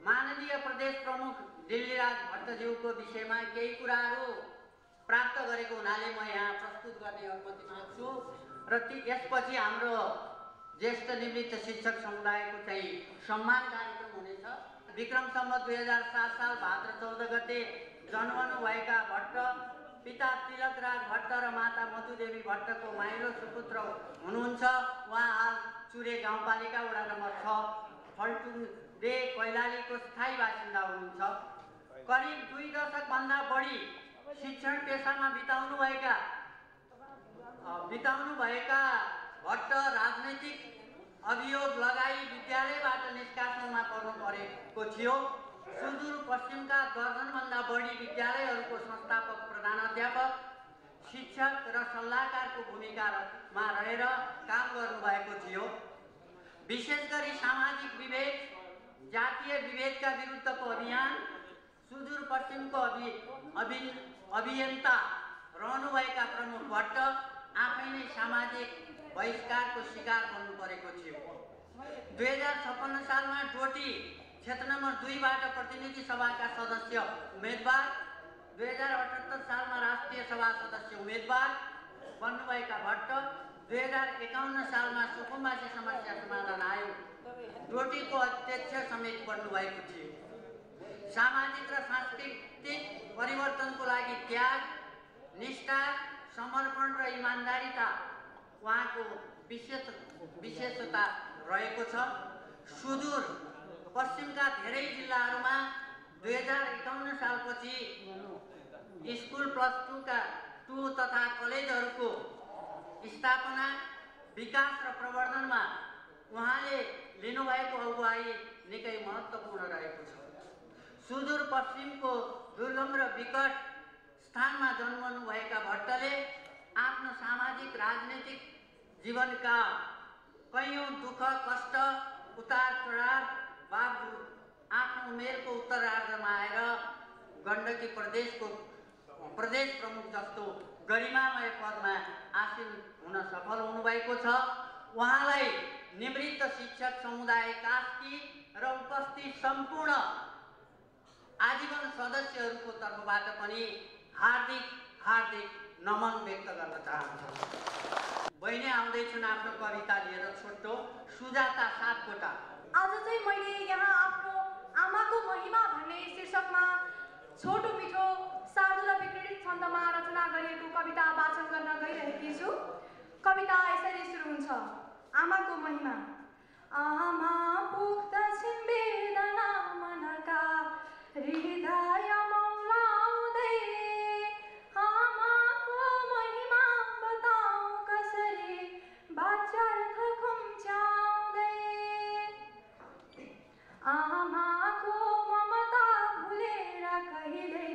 माननीय प्रदेश प्रमुख दिल्लीराज भट्टज्यूको विषयमा केही कुराहरू प्राप्त गरेको हुनाले म यहाँ प्रस्तुत गर्ने अनुमति माग्छु र यसपछि हाम्रो ज्येष्ठ निवृत्त शिक्षक समुदायको चाहिँ सम्मान कार्यक्रम हुनेछ। विक्रम सम्वत 2007 साल भाद्र 14 गते जन्मनु भएका भट्ट पिता तिलकराज भट्ट र माता मधुदेवी भट्टको माइलो सुपुत्र हुनुहुन्छ। उहाँ हाल चुरे गाउँपालिका वडा नम्बर 6 फल्टुङदे कैलालीको स्थायी बासिन्दा हुनुहुन्छ। करिब 2 दशकभन्दा बढी शिक्षण पेसामा बिताउनु भएका भट्ट राजनैतिक अभियोग लगाई विद्यालयबाट निष्कासनमा पर्नु परेको थियो। सुदूरपश्चिमका दर्जनभन्दा बढी विद्यालयहरूको संस्थापक प्रधानाध्यापक, शिक्षक र सल्लाहकारको भूमिकामा रहेर काम गर्नुभएको थियो। विशेष गरी सामाजिक विभेद, जातीय विभेदका विरुद्धको अभियान, सुदूरपश्चिमको अभियन्ता रहनुभएका प्रमुख भट्ट आफै नै सामाजिक बहिष्कारको शिकार बन्नु परेको थियो। 2056 सालमा डोटी क्षेत्र नम्बर 2 बाट प्रतिनिधि सभाका सदस्य उम्मेदवार, 2078 सालमा राष्ट्रिय सभा सदस्य उम्मेदवार बन्नुभएका भट्ट 2051 सालमा सुकुम्बासी समस्या समाधान आयोग डोटीको अध्यक्ष समेत बन्नुभएको थियो। सामाजिक र सांस्कृतिक परिवर्तनको लागि त्याग, निष्ठा, समर्पण र इमान्दारिता उहाँको विशेषता रहेको छ। सुदूर पश्चिमका धेरै जिल्लाहरूमा 2051 सालपछि स्कुल +2 तथा कलेजहरूको स्थापना, विकास र प्रवर्धनमा उहाँले लिनुभएको अगुवाई निकै महत्त्वपूर्ण रहेको छ। सुदूरपश्चिमको दुर्गम र विकट स्थानमा जन्मनुभएका भट्टले आफ्नो सामाजिक राजनीतिक जीवनका कैयौँ दुःख कष्ट उतार चढाव बावजुद आफ्नो उमेरको उत्तरार्धमा आएर गण्डकी प्रदेश प्रमुख जस्तो गरिमामय पदमा आसीन हुन सफल हुनुभएको छ। उहाँलाई निवृत्त शिक्षक समुदाय कास्की र उपस्थित सम्पूर्ण आजीवन सदस्यहरूको तर्फबाट पनि हार्दिक नमन व्यक्त गर्न चाहन्छु। बहिनी आउँदैछन् आफ्नो कविता लिएर, छोटो सुजाता सापकोटा। आज चाहिँ मैले यहाँ आफ्नो आमाको महिमा भन्ने शीर्षकमा छोटो मिठो साधु र विक्रीडित छन्दमा रचना गरिएको कविता वाचन गर्न गइरहेकी छु। कविता यसरी सुरु हुन्छ। आमाको महिमा। आमा पुग्दछिन् वेदना मनका हृदय मौलाउँदै, आमाको महिमा बताऊ कसरी वाच्यर्थ खुम्च्याउँदै। आमाको ममता भुलेर कहिल्यै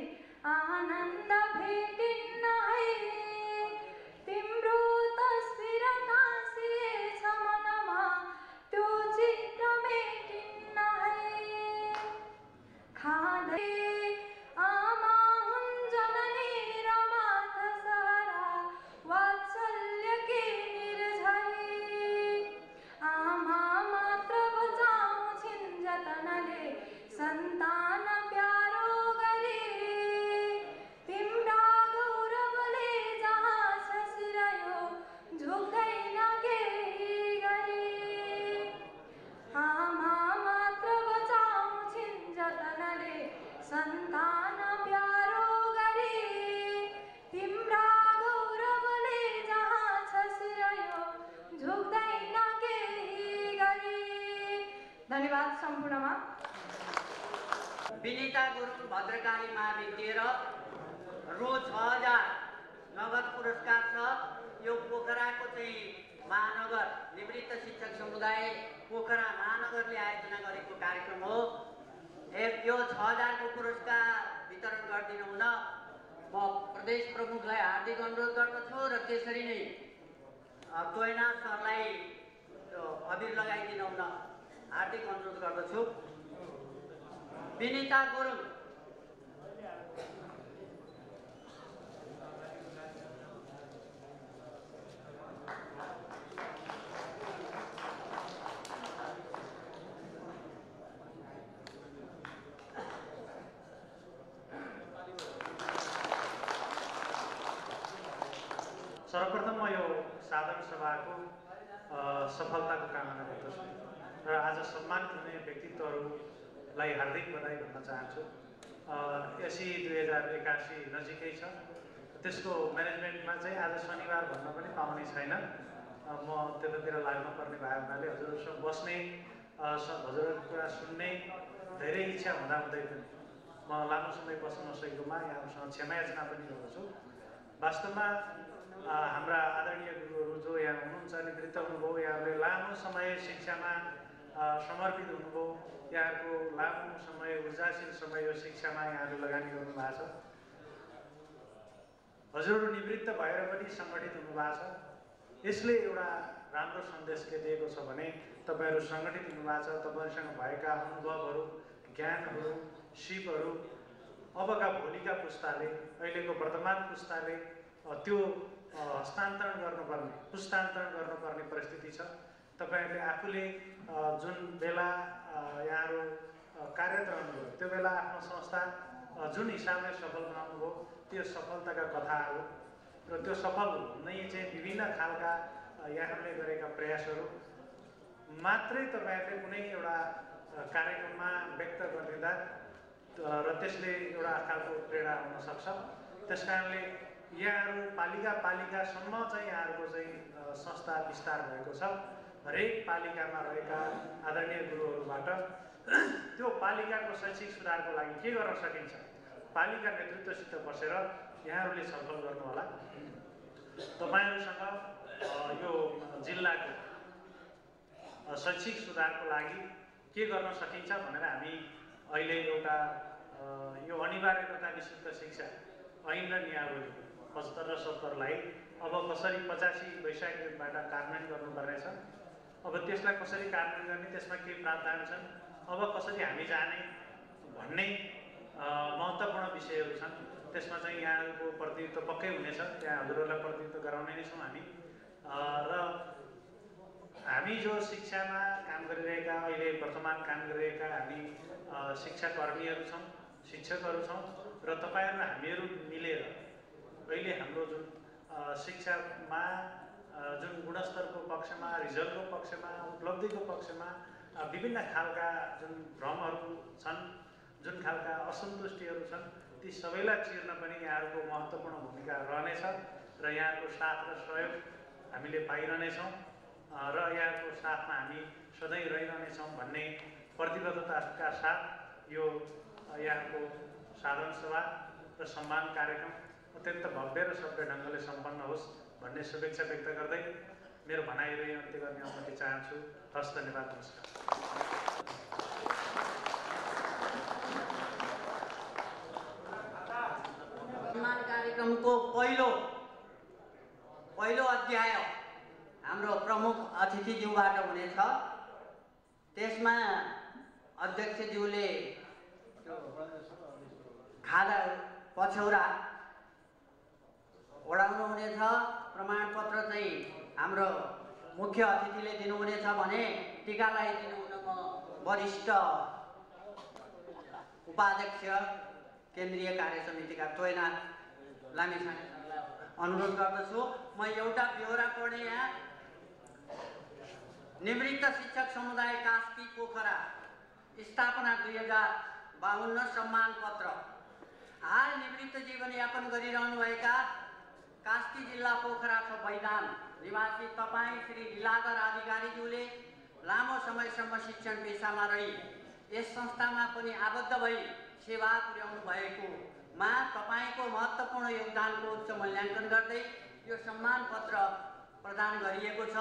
आनन्द भेटिन्न है, तिम्रो तस्बिर टाँसिएछ मनमा त्यो चित्र मेटिन्न है। खाँदै आमा हुन् जननी र माता सारा वात्सल्यकी निर्झरी, आमा मात्र बचाउँछिन् जतनले सन्तान प्यारो गरी, तिम्रा गौरवले जहाँ छसिरह्यो झुक्दैन केही गरी, आमा मात्र बचाउँछिन् जतनले सन्तान प्यारो गरी, तिम्रा गौरवले जहाँ छसिरह्यो झुक्दैन केही गरी। धन्यवाद सम्पूर्णमा। विनिता गुरुङ भद्रकाली महाविद्यालय रु 6000 नगद पुरस्कार छ। यो पोखराको चाहिँ महानगर निवृत्त शिक्षक समुदाय पोखरा महानगरले आयोजना गरेको कार्यक्रम हो। यो 6000 को पुरस्कार वितरण गरिदिनु हुन म प्रदेश प्रमुखलाई हार्दिक अनुरोध गर्दछु र त्यसरी नै तोइना सरलाई अबिर लगाइदिनु हुन हार्दिक अनुरोध गर्दछु। विनिता गुरुङ। सर्वप्रथम म यो साधारण सभाको सफलताको कामना गर्दछु र आज सम्मानित हुने व्यक्तित्वहरूलाई हार्दिक बधाई भन्न चाहन्छु। एसी 2081 नजिकै छ, त्यसको म्यानेजमेन्टमा चाहिँ आज शनिबार भन्न पनि पाउने छैन। म त्यतातिर लाग्नुपर्ने भए हुनाले हजुरहरूसँग बस्ने, हजुरहरूको कुरा सुन्ने धेरै इच्छा हुँदाहुँदै पनि म म लामो समय बस्न नसकेकोमा यहाँहरूसँग क्षमा याचना पनि गर्दछु। वास्तवमा हाम्रा आदरणीय गुरुहरू जो यहाँ हुनुहुन्छ, निवृत्त हुनुभयो, यहाँहरूले लामो समय शिक्षामा समर्पित हुनुभयो, यहाँहरूको लामो समय ऊर्जाशील समय यो शिक्षामा यहाँहरूले लगानी गर्नुभएको छ। हजुरहरू निवृत्त भएर पनि सङ्गठित हुनुभएको छ। यसले एउटा राम्रो सन्देश के दिएको छ भने तपाईँहरू सङ्गठित हुनुभएको छ, तपाईँहरूसँग भएका अनुभवहरू, ज्ञानहरू, सिपहरू अबका भोलिका पुस्ताले, अहिलेको वर्तमान पुस्ताले त्यो हस्तान्तरण गर्नुपर्ने, पुस्तान्तरण गर्नुपर्ने परिस्थिति छ। तपाईँहरूले आफूले जुन बेला यहाँहरू कार्यरत रहनुभयो त्यो बेला आफ्नो संस्था जुन हिसाबले सफल बनाउनु भयो त्यो सफलताका कथाहरू र त्यो सफल हुनै चाहिँ विभिन्न खालका यहाँहरूले गरेका प्रयासहरू मात्रै तपाईँहरूले कुनै एउटा कार्यक्रममा व्यक्त गरिदिँदा र त्यसले एउटा खालको प्रेरणा हुन सक्छ। त्यस कारणले यहाँहरू पालिकासम्म चाहिँ यहाँहरूको चाहिँ संस्था विस्तार भएको छ। हरेक पालिकामा रहेका आदरणीय गुरुहरूबाट त्यो पालिकाको शैक्षिक सुधारको लागि के गर्न सकिन्छ, पालिका नेतृत्वसित बसेर यहाँहरूले छलफल गर्नुहोला। तपाईँहरूसँग यो जिल्लाको शैक्षिक सुधारको लागि के गर्न सकिन्छ भनेर हामी अहिले एउटा यो अनिवार्य तथा निःशुल्क शिक्षा ऐन र नियमावली 75 र 70लाई अब कसरी 85 वैशाख 1बाट कार्यान्वयन गर्नुपर्नेछ, अब त्यसलाई कसरी कार्यान्वयन गर्ने, त्यसमा के प्रावधान छन्, अब कसरी हामी जाने भन्ने महत्त्वपूर्ण विषयहरू छन्। त्यसमा चाहिँ यहाँहरूको प्रतिनिधित्व पक्कै हुनेछ, त्यहाँ हजुरहरूलाई प्रतिनिधित्व गराउने नै छौँ हामी। र हामी जो शिक्षामा काम गरिरहेका, अहिले वर्तमान काम गरिरहेका हामी शिक्षाकर्मीहरू छौँ, शिक्षकहरू छौँ र तपाईँहरू हामीहरू मिलेर अहिले हाम्रो जुन शिक्षामा जुन गुणस्तरको पक्षमा, रिजल्टको पक्षमा, उपलब्धिको पक्षमा विभिन्न खालका जुन भ्रमहरू छन्, जुन खालका असन्तुष्टिहरू छन्, ती सबैलाई चिर्न पनि यहाँहरूको महत्त्वपूर्ण भूमिका रहनेछ र यहाँहरूको साथ र सहयोग हामीले पाइरहनेछौँ र यहाँको साथमा हामी सधैँ रहिरहनेछौँ भन्ने प्रतिबद्धताका साथ यो यहाँको साधारण सभा र सम्मान कार्यक्रम अत्यन्त भव्य र सभ्य ढङ्गले सम्पन्न होस् भन्ने शुभेच्छा व्यक्त गर्दै मेरो भनाइहरू अन्त्य गर्ने अनुमति चाहन्छु। हस्, धन्यवाद, नमस्कार। सम्मान कार्यक्रमको पहिलो अध्याय हाम्रो प्रमुख अतिथिज्यूबाट हुनेछ। त्यसमा अध्यक्षज्यूले खादा पछौरा ओढाउनु हुनेछ। प्रमाणपत्र चाहिँ हाम्रो मुख्य अतिथिले दिनुहुनेछ भने टीका लगाइदिनुहुन म वरिष्ठ उपाध्यक्ष केन्द्रीय कार्य समितिका तोयनाथ लामिछानेलाई अनुरोध गर्दछु। म एउटा ब्यौरा पढेँ यहाँ। निवृत्त शिक्षक समुदाय कास्की पोखरा स्थापना 2052 सम्मान पत्र। हाल निवृत्त जीवनयापन गरिरहनुभएका कास्की जिल्ला पोखरा मैदान निवासी तपाईँ श्री लीलाधर अधिकारीज्यूले लामो समयसम्म शिक्षण पेसामा रही यस संस्थामा पनि आबद्ध भई सेवा पुर्याउनु भएकोमा तपाईँको महत्त्वपूर्ण योगदानको उच्च मूल्याङ्कन गर्दै यो सम्मान पत्र प्रदान गरिएको छ।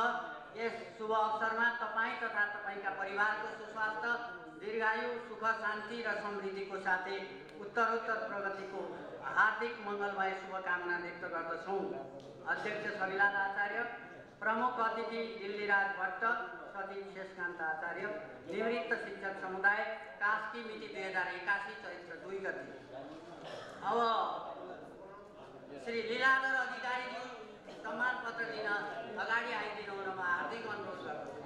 यस शुभ अवसरमा तपाईँ तथा तपाईँका परिवारको सुस्वास्थ्य, दीर्घायु, सुख, शान्ति र समृद्धिको साथै उत्तरोत्तर प्रगतिको हार्दिक मङ्गलमय शुभकामना व्यक्त गर्दछौँ। अध्यक्ष छविलाल आचार्य, प्रमुख अतिथि दिल्लीराज भट्ट, सचिव शेषकान्त आचार्य, निवृत्त शिक्षक समुदाय कास्की मिति 2081 चैत्र 2 गते। अब श्री लीलाधर अधिकारीज्यू सम्मान पत्र दिन अगाडि आइदिनु हुन म हार्दिक अनुरोध गर्दछु।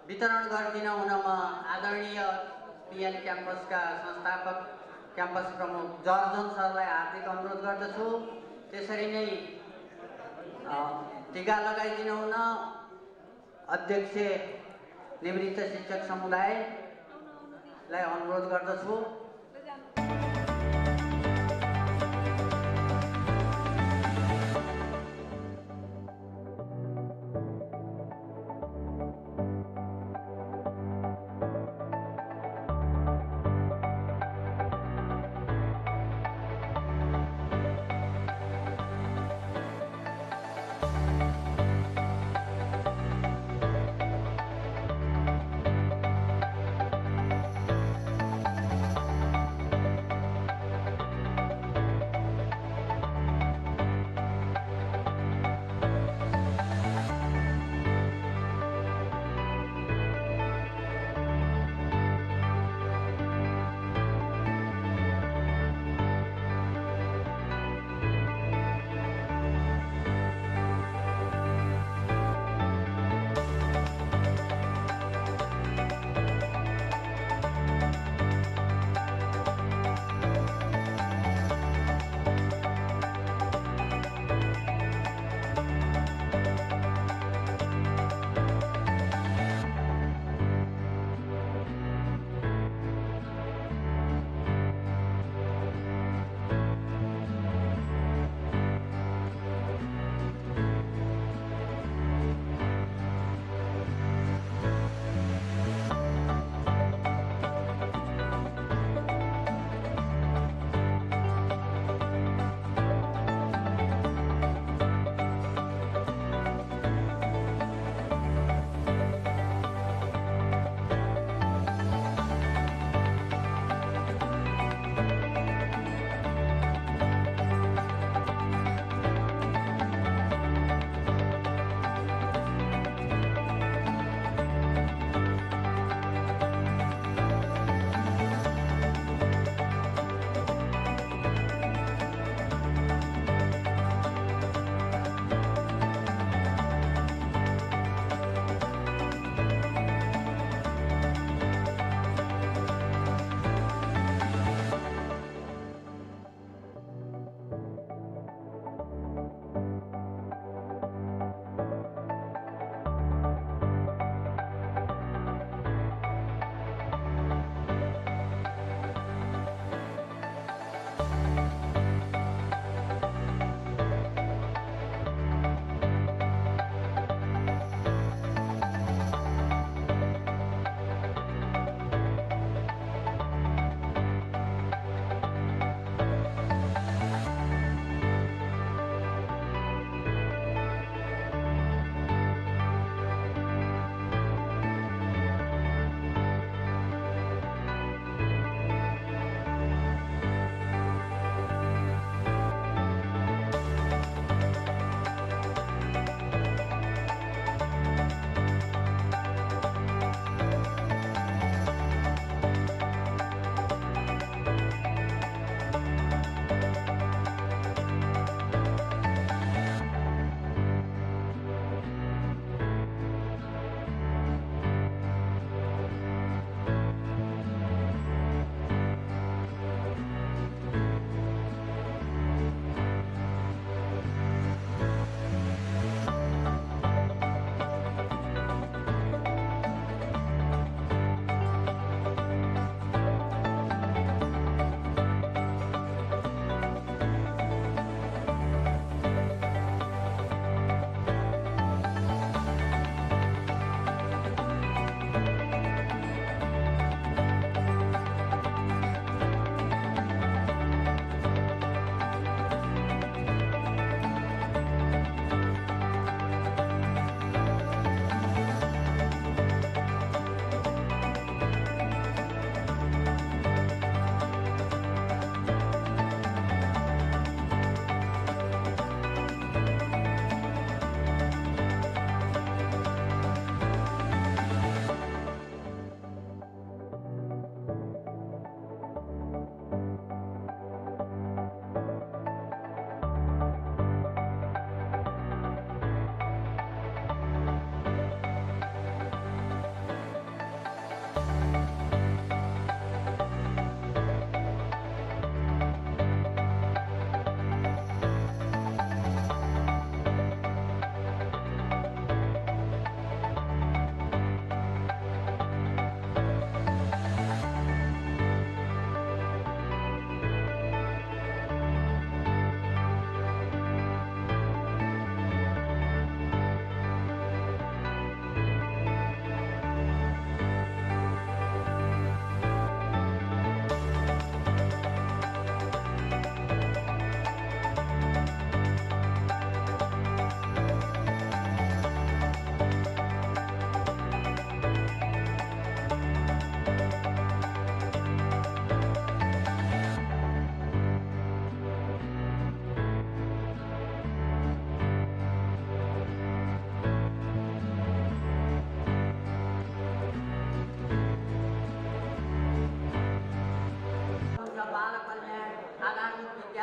वितरण गरिदिन हुन म आदरणीय पिएन क्याम्पसका संस्थापक क्याम्पस प्रमुख जर्जन सरलाई हार्दिक अनुरोध गर्दछु। त्यसरी नै टीका लगाइदिन हुन अध्यक्ष निवृत्त शिक्षक समुदायलाई अनुरोध गर्दछु।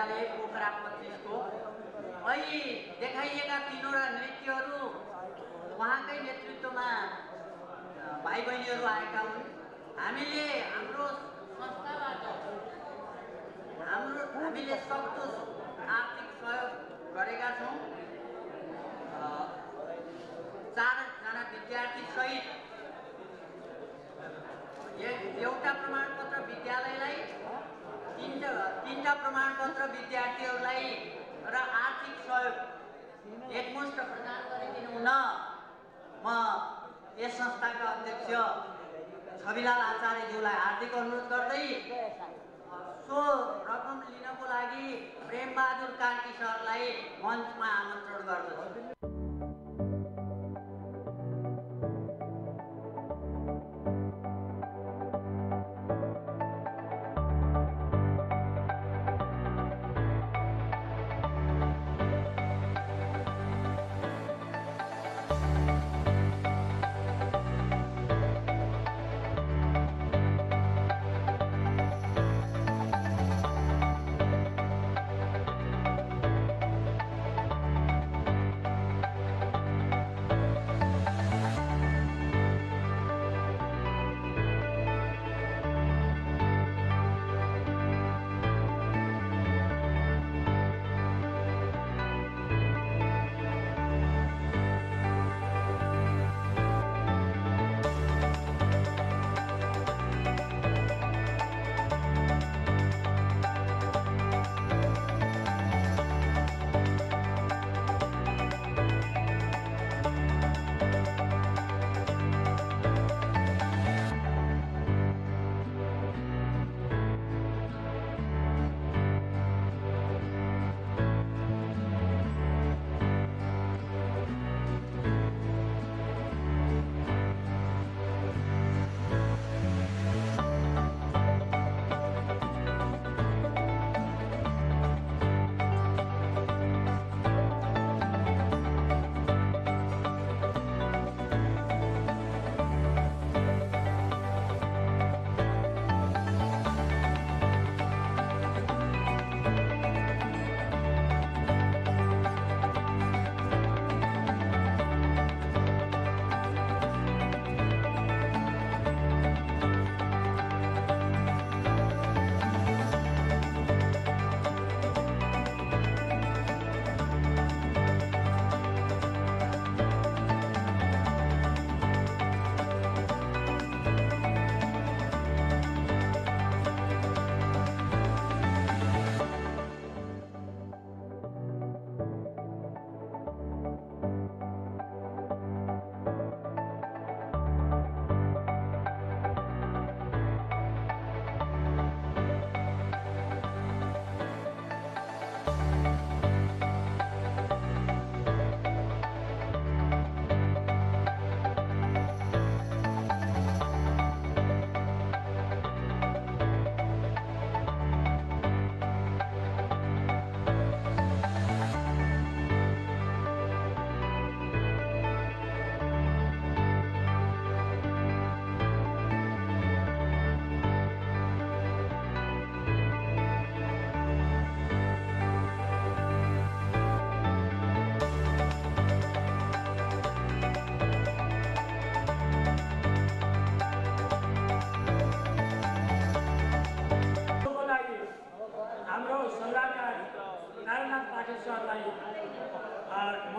विद्यालय पोखरा 25 को अहिले देखाइएका तीनवटा नृत्यहरू उहाँकै नेतृत्वमा भाइ बहिनीहरू आएका हुन्। हामीले हाम्रो संस्थाबाट हामीले सक्दो आर्थिक सहयोग गरेका छौँ। 4जना विद्यार्थी सहित एउटा प्रमाणपत्र विद्यालयलाई, 3टा प्रमाणपत्र विद्यार्थीहरूलाई र आर्थिक सहयोग एकमुष्ट प्रदान गरिदिनु हुन म यस संस्थाका अध्यक्ष छविलाल आचार्यज्यूलाई हार्दिक अनुरोध गर्दै सो रकम लिनको लागि प्रेमबहादुर कार्की सरलाई मञ्चमा आमन्त्रण गर्दछु।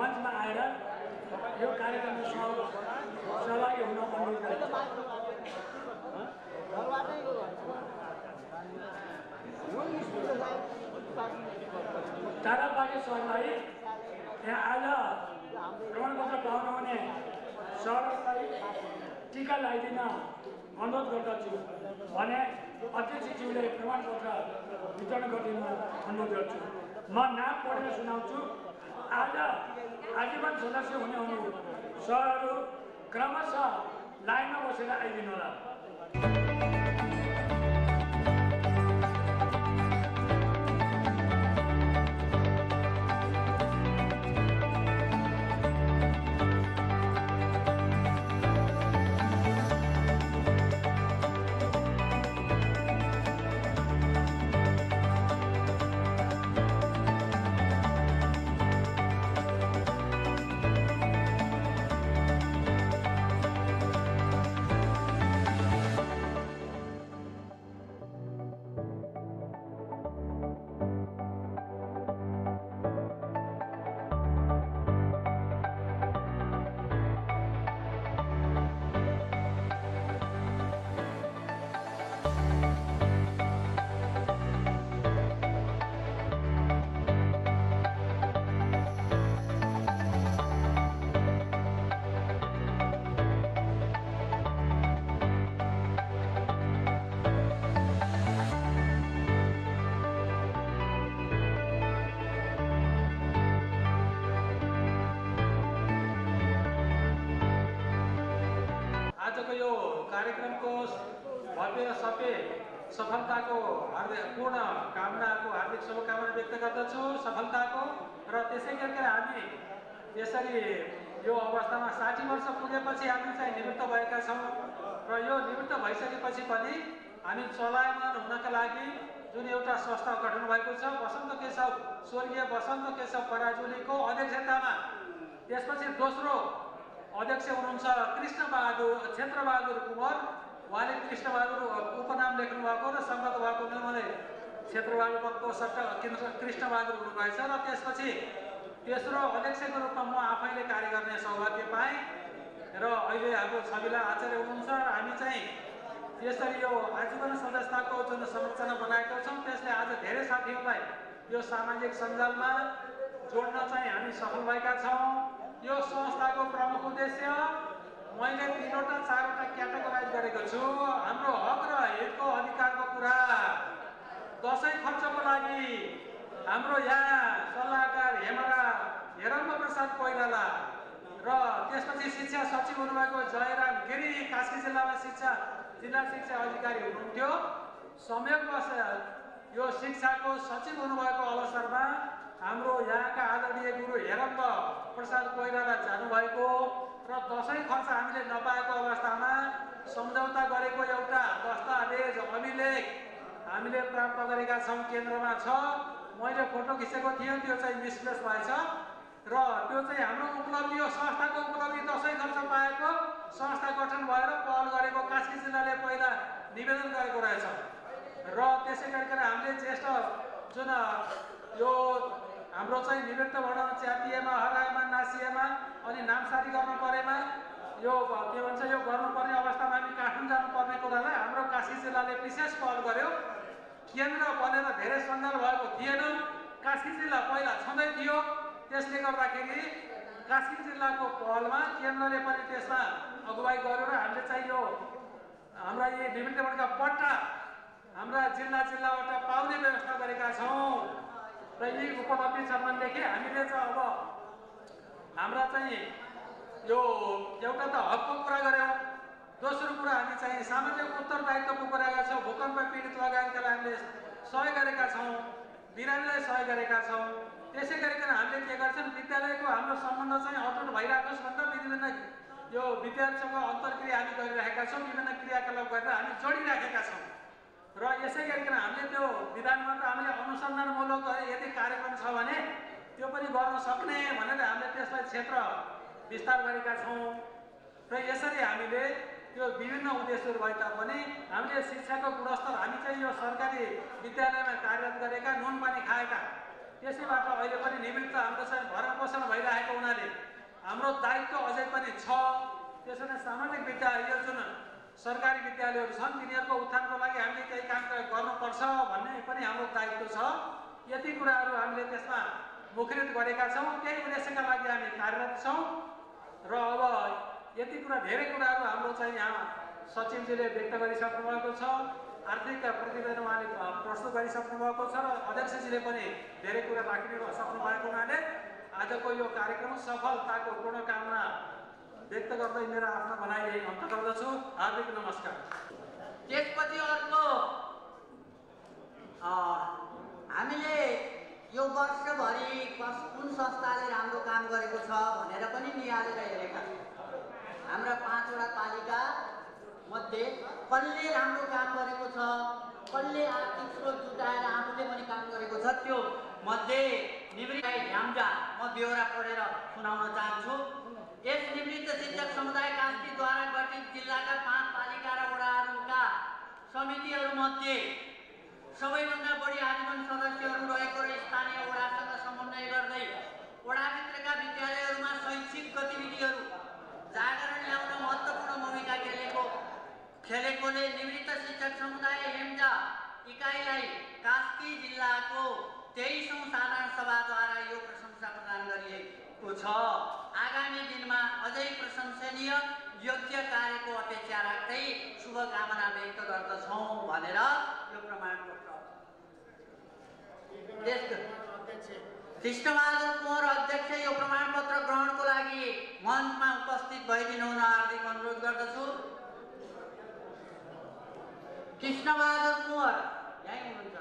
मञ्चमा आएर यो कार्यक्रममा सहभागी हुन अनुरोध गर्छु। तारा पाटे सरलाई यहाँ आज प्रमाणपत्र पाउनु हुने सरलाई टीका लगाइदिन अनुरोध गर्दछु भने अध्यक्षज्यूले प्रमाणपत्र वितरण गरिदिनु अनुरोध गर्छु। म नाम पढेर सुनाउँछु। आज आजीवन सदस्य हुने सरहरू क्रमशः लाइनमा बसेर आइदिनु होला। कार्यक्रमको भव्य र सभ्य सफलताको पूर्ण कामनाको हार्दिक शुभकामना व्यक्त गर्दछु सफलताको। र त्यसै गरी हामी यसरी यो अवस्थामा 60 वर्ष पुगेपछि हामी चाहिँ निवृत्त भएका छौँ र यो निवृत्त भइसकेपछि पनि हामी चलायमान हुनका लागि जुन एउटा संस्था गठन भएको छ बसन्त केशव स्वर्गीय बसन्त केशव पराजुलीको अध्यक्षतामा, त्यसपछि दोस्रो अध्यक्ष हुनुहुन्छ क्षेत्रबहादुर कुँवर, उहाँले कृष्णबहादुर उपनाम लेख्नु भएको र सम्मत भएको उहाँले क्षेत्रबहादुरको सट्टा कृष्णबहादुर हुनुभएछ। र त्यसपछि तेस्रो अध्यक्षको रूपमा म आफैले कार्य गर्ने सौभाग्य पाएँ र अहिले हाम्रो छविला आचार्य हुनुहुन्छ। हामी चाहिँ यसरी यो आजीवन सदस्यताको जुन संरचना बनाएको छौँ त्यसले आज धेरै साथीहरूलाई यो सामाजिक सञ्जालमा जोड्न चाहिँ हामी सफल भएका छौँ। यो संस्थाको प्रमुख उद्देश्य मैले 3वटा 4वटा क्याटेगोराइज गरेको छु। हाम्रो हक र हितको अधिकारको कुरा, दसैँ खर्चको लागि हाम्रो यहाँ सल्लाहकार हेरम्ब प्रसाद कोइराला र त्यसपछि शिक्षा सचिव हुनुभएको जयराम गिरी कास्की जिल्ला शिक्षा अधिकारी हुनुहुन्थ्यो। संयोगवश यो शिक्षाको सचिव हुनुभएको अवसरमा हाम्रो यहाँका आदरणीय गुरु हेरम्ब प्रसाद कोइराला जानुभएको र दसैँ खर्च हामीले नपाएको अवस्थामा सम्झौता गरेको एउटा दस्तावेज अभिलेख हामीले प्राप्त गरेका छौँ, केन्द्रमा छ। मैले फोटो खिचेको थिएँ, त्यो चाहिँ मिसप्लेस भएछ र त्यो चाहिँ हाम्रो उपलब्धि हो, संस्थाको उपलब्धि। दसैँ खर्च पाएको संस्था गठन भएर पहल गरेको कास्की जिल्लाले पहिला निवेदन गरेको रहेछ र त्यसै गरी हामीले ज्येष्ठ जुन यो हाम्रो चाहिँ निवृत्तबाट च्यातिएमा हराएमा नासिएमा अनि नामसारी गर्नु परेमा यो के भन्छ यो गर्नुपर्ने अवस्थामा हामी काठमाडौँ जानुपर्ने कुरालाई हाम्रो कास्की जिल्लाले विशेष पहल गर्यो। केन्द्र बनेर धेरै सञ्जाल भएको थिएन, कास्की जिल्ला पहिला छँदै थियो। त्यसले गर्दाखेरि कास्की जिल्लाको पहलमा केन्द्रले पनि त्यसमा अगुवाई गर्यो र हामीले चाहिँ यो हाम्रा यी निवृत्तका पट्टा हाम्रा जिल्लाबाट पाउने व्यवस्था गरेका छौँ र यी उपलब्धि सम्बन्धदेखि हामीले चाहिँ अब हाम्रा चाहिँ यो एउटा त हकको कुरा गऱ्यौँ, दोस्रो कुरा हामी चाहिँ सामाजिक उत्तरदायित्वको कुरा गरेका छौँ। भूकम्प पीडित लगायतकालाई हामीले सहयोग गरेका छौँ, बिरामीलाई सहयोग गरेका छौँ। त्यसै गरिकन हामीले के गर्छौँ, विद्यालयको हाम्रो सम्बन्ध चाहिँ अटुट भइरहेकोस् भनेर विभिन्न यो विद्यार्थीसँग अन्तर्क्रिया हामी गरिरहेका छौँ, विभिन्न क्रियाकलाप गरेर हामी जोडिराखेका छौँ र यसै गरिकन हामीले त्यो विधानमा त हामीले अनुसन्धानमूलक यदि कार्यक्रम छ भने त्यो पनि गर्न सक्ने भनेर हामीले त्यसलाई क्षेत्र विस्तार गरेका छौँ र यसरी हामीले त्यो विभिन्न उद्देश्यहरू भए तापनि हामीले शिक्षाको गुणस्तर हामी चाहिँ यो सरकारी विद्यालयमा कार्यरत गरेका नुन पानी खाएका त्यसैबाट अहिले पनि निवृत्त हाम्रो चाहिँ भरण पोषण भइरहेको हुनाले हाम्रो दायित्व अझै पनि छ। त्यसैले सामाजिक विद्यालय यो जुन सरकारी विद्यालयहरू छन् तिनीहरूको उत्थानको लागि हामीले केही काम गर्नुपर्छ भन्ने पनि हाम्रो दायित्व छ। यति कुराहरू हामीले त्यसमा मुखरित गरेका छौँ, त्यही उद्देश्यका लागि हामी कार्यरत छौँ र अब यति कुरा धेरै कुराहरू हाम्रो चाहिँ यहाँ सचिवजीले व्यक्त गरिसक्नु भएको छ, आर्थिक प्रतिवेदन उहाँले प्रस्तुत गरिसक्नु भएको छ र अध्यक्षजीले पनि धेरै कुरा राखिदिनु सक्नु भएको हुनाले आजको यो कार्यक्रम सफलताको पूर्ण कामना व्यक्त गर्दै मेरो आफ्नो भनाइ यही अन्त गर्दछु। हार्दिक नमस्कार। त्यसपछि अर्को हामीले यो वर्षभरि कुन संस्थाले राम्रो काम गरेको छ भनेर पनि निहालेर हेरेका छौँ। हाम्रा 5वटा पालिका मध्ये कसले राम्रो काम गरेको छ, कसले आर्थिक स्रोत जुटाएर आफूले पनि काम गरेको छ, त्यो मध्ये निवृत्त ह्याम्जा म बेहोरा पढेर सुनाउन चाहन्छु। यस निवृत्त शिक्षक समुदाय कास्कीद्वारा गठित जिल्लाका 5 पालिका र वडाहरूका समितिहरूमध्ये सबैभन्दा बढी आजीवन सदस्यहरू रहेको र स्थानीय वडासँग समन्वय गर्दै वडाभित्रका विद्यालयहरूमा शैक्षिक गतिविधिहरू जागरण ल्याउन महत्त्वपूर्ण भूमिका खेलेकोले निवृत्त शिक्षक समुदाय हेम्जा इकाइलाई कास्की जिल्लाको 23औं साधारण सभाद्वारा यो प्रशंसा प्रदान गरिएको छ। आगामी दिनमा अझै प्रशंसनीय योग्य कार्यको अपेक्षा राख्दै शुभकामना व्यक्त गर्दछौँ भनेर यो प्रमाणपत्र कृष्णबहादुर कुँवर अध्यक्ष यो प्रमाणपत्र ग्रहणको लागि मञ्चमा उपस्थित भइदिनु हुन हार्दिक अनुरोध गर्दछु। कृष्णबहादुर कुँवर यहीँ हुनुहुन्छ।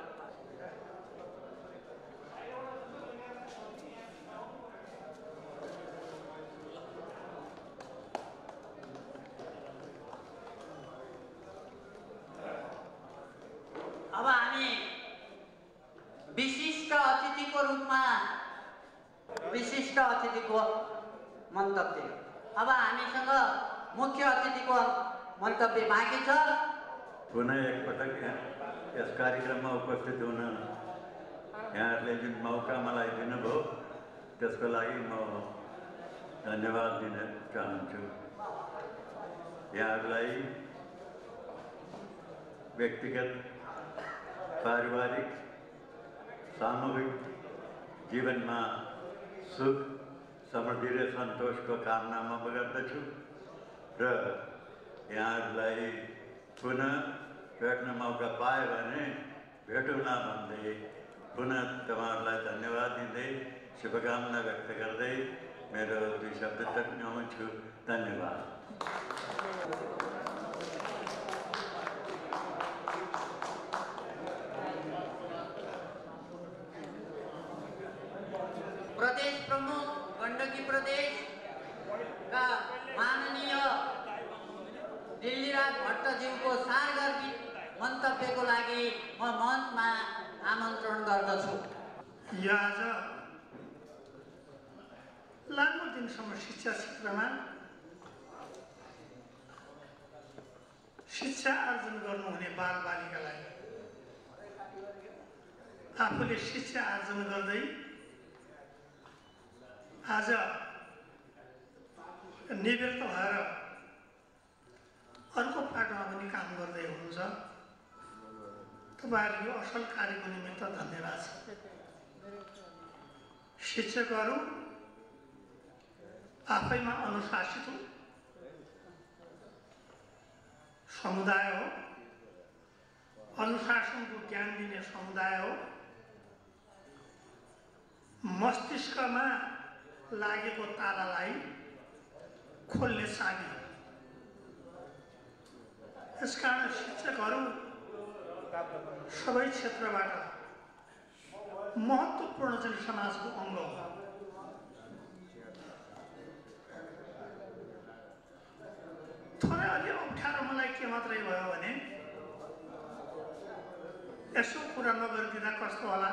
अब हामी विशिष्ट अतिथिको रूपमा विशिष्ट अतिथिको मन्तव्य। अब हामीसँग मुख्य अतिथिको मन्तव्य बाँकी छ। पुनः एकपटक यस कार्यक्रममा उपस्थित हुन यहाँहरूले जुन मौका मलाई दिनुभयो त्यसको लागि म धन्यवाद दिन चाहन्छु। यहाँहरूलाई व्यक्तिगत पारिवारिक सामूहिक जीवनमा सुख समृद्धि र सन्तोषको कामना म गर्दछु र यहाँहरूलाई पुनः भेट्न मौका पायो भने भेटौँला भन्दै पुनः तपाईँहरूलाई धन्यवाद दिँदै शुभकामना व्यक्त गर्दै मेरो 2 शब्द टक्राउँछु। धन्यवाद। प्रदेश प्रमुख गण्डकी प्रदेशका माननीय दिल्लीराज भट्टज्यूको सारगर्भित मन्तव्यको लागि म मञ्चमा आमन्त्रण गर्दछु। यो आज लामो दिनसम्म शिक्षा क्षेत्रमा शिक्षा आर्जन गर्नुहुने बालबालिकालाई आफूले शिक्षा आर्जन गर्दै आज निवृत्त भएर अर्को पाटोमा पनि काम गर्दै हुनुहुन्छ। तपाईँहरूको असल कार्यको निमित्त धन्यवाद छ। शिक्षकहरू आफैमा अनुशासित समुदाय हो, अनुशासनको ज्ञान दिने समुदाय हो। मस्तिष्कमा लागेको तालालाई खोल्ने चाबी हो। यसकारण शिक्षकहरू सबै क्षेत्रबाट महत्त्वपूर्ण चाहिँ समाजको अङ्ग हो। थोरै अलि अप्ठ्यारो मलाई के मात्रै भयो भने यसो कुरा नगरिदिँदा कस्तो होला,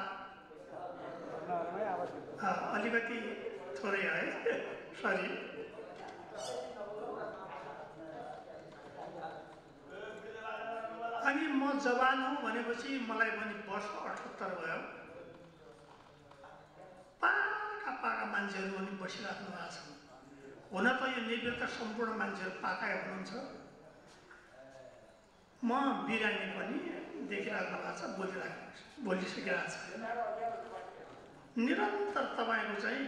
अलिकति थोरै है, सरी। अनि म जवान हुँ भनेपछि मलाई पनि वर्ष 78 भयो। पाका मान्छेहरू पनि बसिराख्नु भएको छ। हुन त यो निवृत्त सम्पूर्ण मान्छेहरू पाका हुनुहुन्छ। म बिरामी पनि देखिराख्नु भएको छ, बोलिसकिरहेको छ। निरन्तर तपाईँको चाहिँ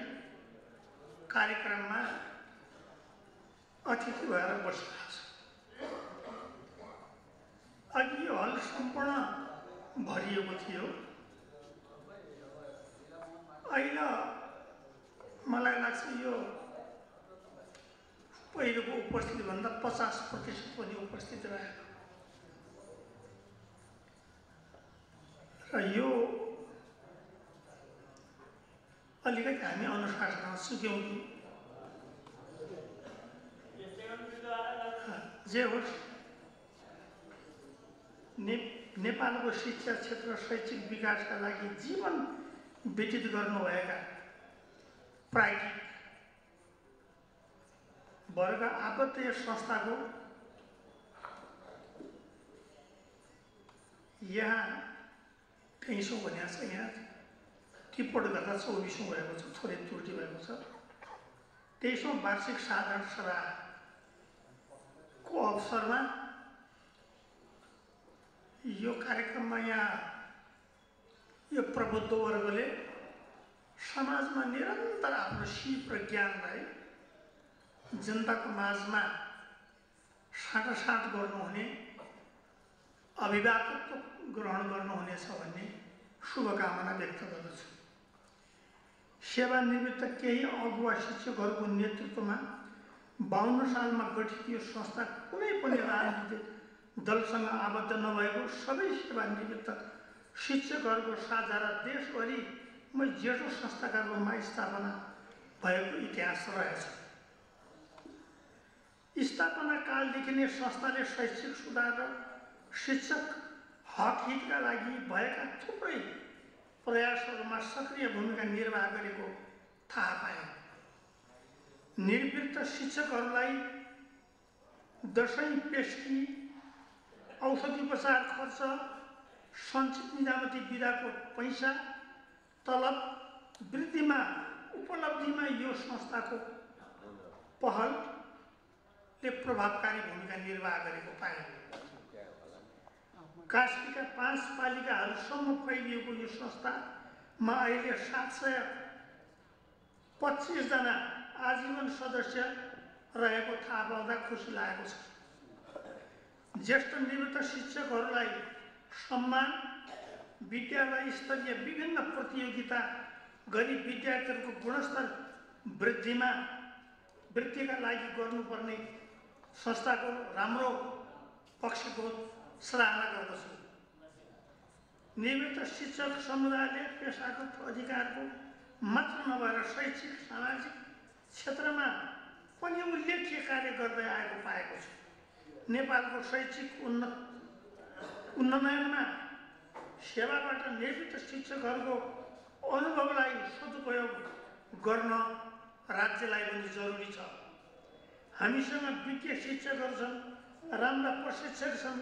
कार्यक्रममा अतिथि भएर बसिरहेको छ। अघि यो हल सम्पूर्ण भरिएको थियो। अहिले मलाई लाग्छ यो पहिलेको उपस्थितिभन्दा 50% पनि उपस्थित रहेको र यो अलिकति हामी अनुशासनमा चुक्यौँ कि जे होस्, नेपालको शिक्षा क्षेत्र शैक्षिक विकासका लागि जीवन व्यतीत गर्नुभएका प्राज्ञिक वर्ग आबद्ध यस संस्थाको यहाँ 23औं भनेको छ। यहाँ टिप्पण गर्दा 24औं भएको छ, थोरै त्रुटि भएको छ। 23औं वार्षिक साधारण सभाको अवसरमा यो कार्यक्रममा यहाँ यो प्रबुद्ध वर्गले समाजमा निरन्तर आफ्नो सिप र ज्ञानलाई जनताको माझमा साटासाट गर्नुहुने, अभिभावकत्व ग्रहण गर्नुहुनेछ भन्ने शुभकामना व्यक्त गर्दछु। सेवानिवृत्त केही अगुवा शिक्षकहरूको नेतृत्वमा 52 सालमा गठित यो संस्था कुनै पनि राजनीतिक दलसँग आबद्ध नभएको सबै सेवानिवृत्त शिक्षकहरूको साझा र देशभरिमै जेठो संस्थाका रूपमा स्थापना भएको इतिहास रहेछ। स्थापना कालदेखि नै संस्थाले शैक्षिक सुधार र शिक्षक हक हितका लागि भएका थुप्रै प्रयासहरूमा सक्रिय भूमिका निर्वाह गरेको थाहा पाए। निवृत्त शिक्षकहरूलाई दशैं पेस्की, औषधि उपचार खर्च, सञ्चित निजामती बिदाको पैसा, तलब वृद्धिमा उपलब्धिमा यो संस्थाको पहलले प्रभावकारी भूमिका निर्वाह गरेको पाए। कास्कीका 5 पालिकाहरूसम्म फैलिएको यो संस्थामा अहिले 725 जना आजीवन सदस्य रहेको थाहा पाउँदा खुसी लागेको छ। ज्येष्ठ निवृत्त शिक्षकहरूलाई सम्मान, विद्यालय स्तरीय विभिन्न प्रतियोगिता गरी विद्यार्थीहरूको गुणस्तर वृद्धिका लागि गर्नुपर्ने संस्थाको राम्रो पक्षको सराहना गर्दछु। निवृत्त शिक्षक समुदायले पेशागत अधिकारको मात्र नभएर शैक्षिक सामाजिक क्षेत्रमा पनि उल्लेख्य कार्य गर्दै आएको पाएको छु। नेपालको शैक्षिक उन्नयनमा सेवाबाट निवृत्त शिक्षकहरूको अनुभवलाई सदुपयोग गर्न राज्यलाई पनि जरुरी छ। हामीसँग विज्ञ शिक्षकहरू छन्, राम्रा प्रशिक्षक छन्।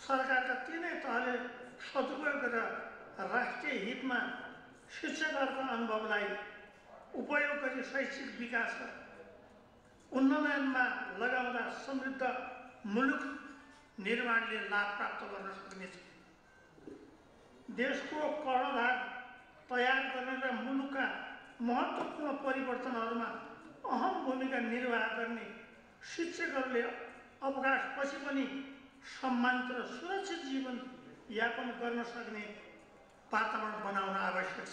सरकारका तीनै तहले सदुपयोग गरेर राष्ट्रिय हितमा शिक्षकहरूको अनुभवलाई उपयोग गरी शैक्षिक विकास र उन्नयनमा लगाउँदा समृद्ध मुलुक निर्माणले लाभ प्राप्त गर्न सकिनेछ। देशको कर्णधार तयार गर्ने र मुलुकका महत्त्वपूर्ण परिवर्तनहरूमा अहम भूमिका निर्वाह गर्ने शिक्षकहरूले अवकाशपछि पनि सम्मानित र सुरक्षित जीवन यापन गर्न सक्ने वातावरण बनाउन आवश्यक छ।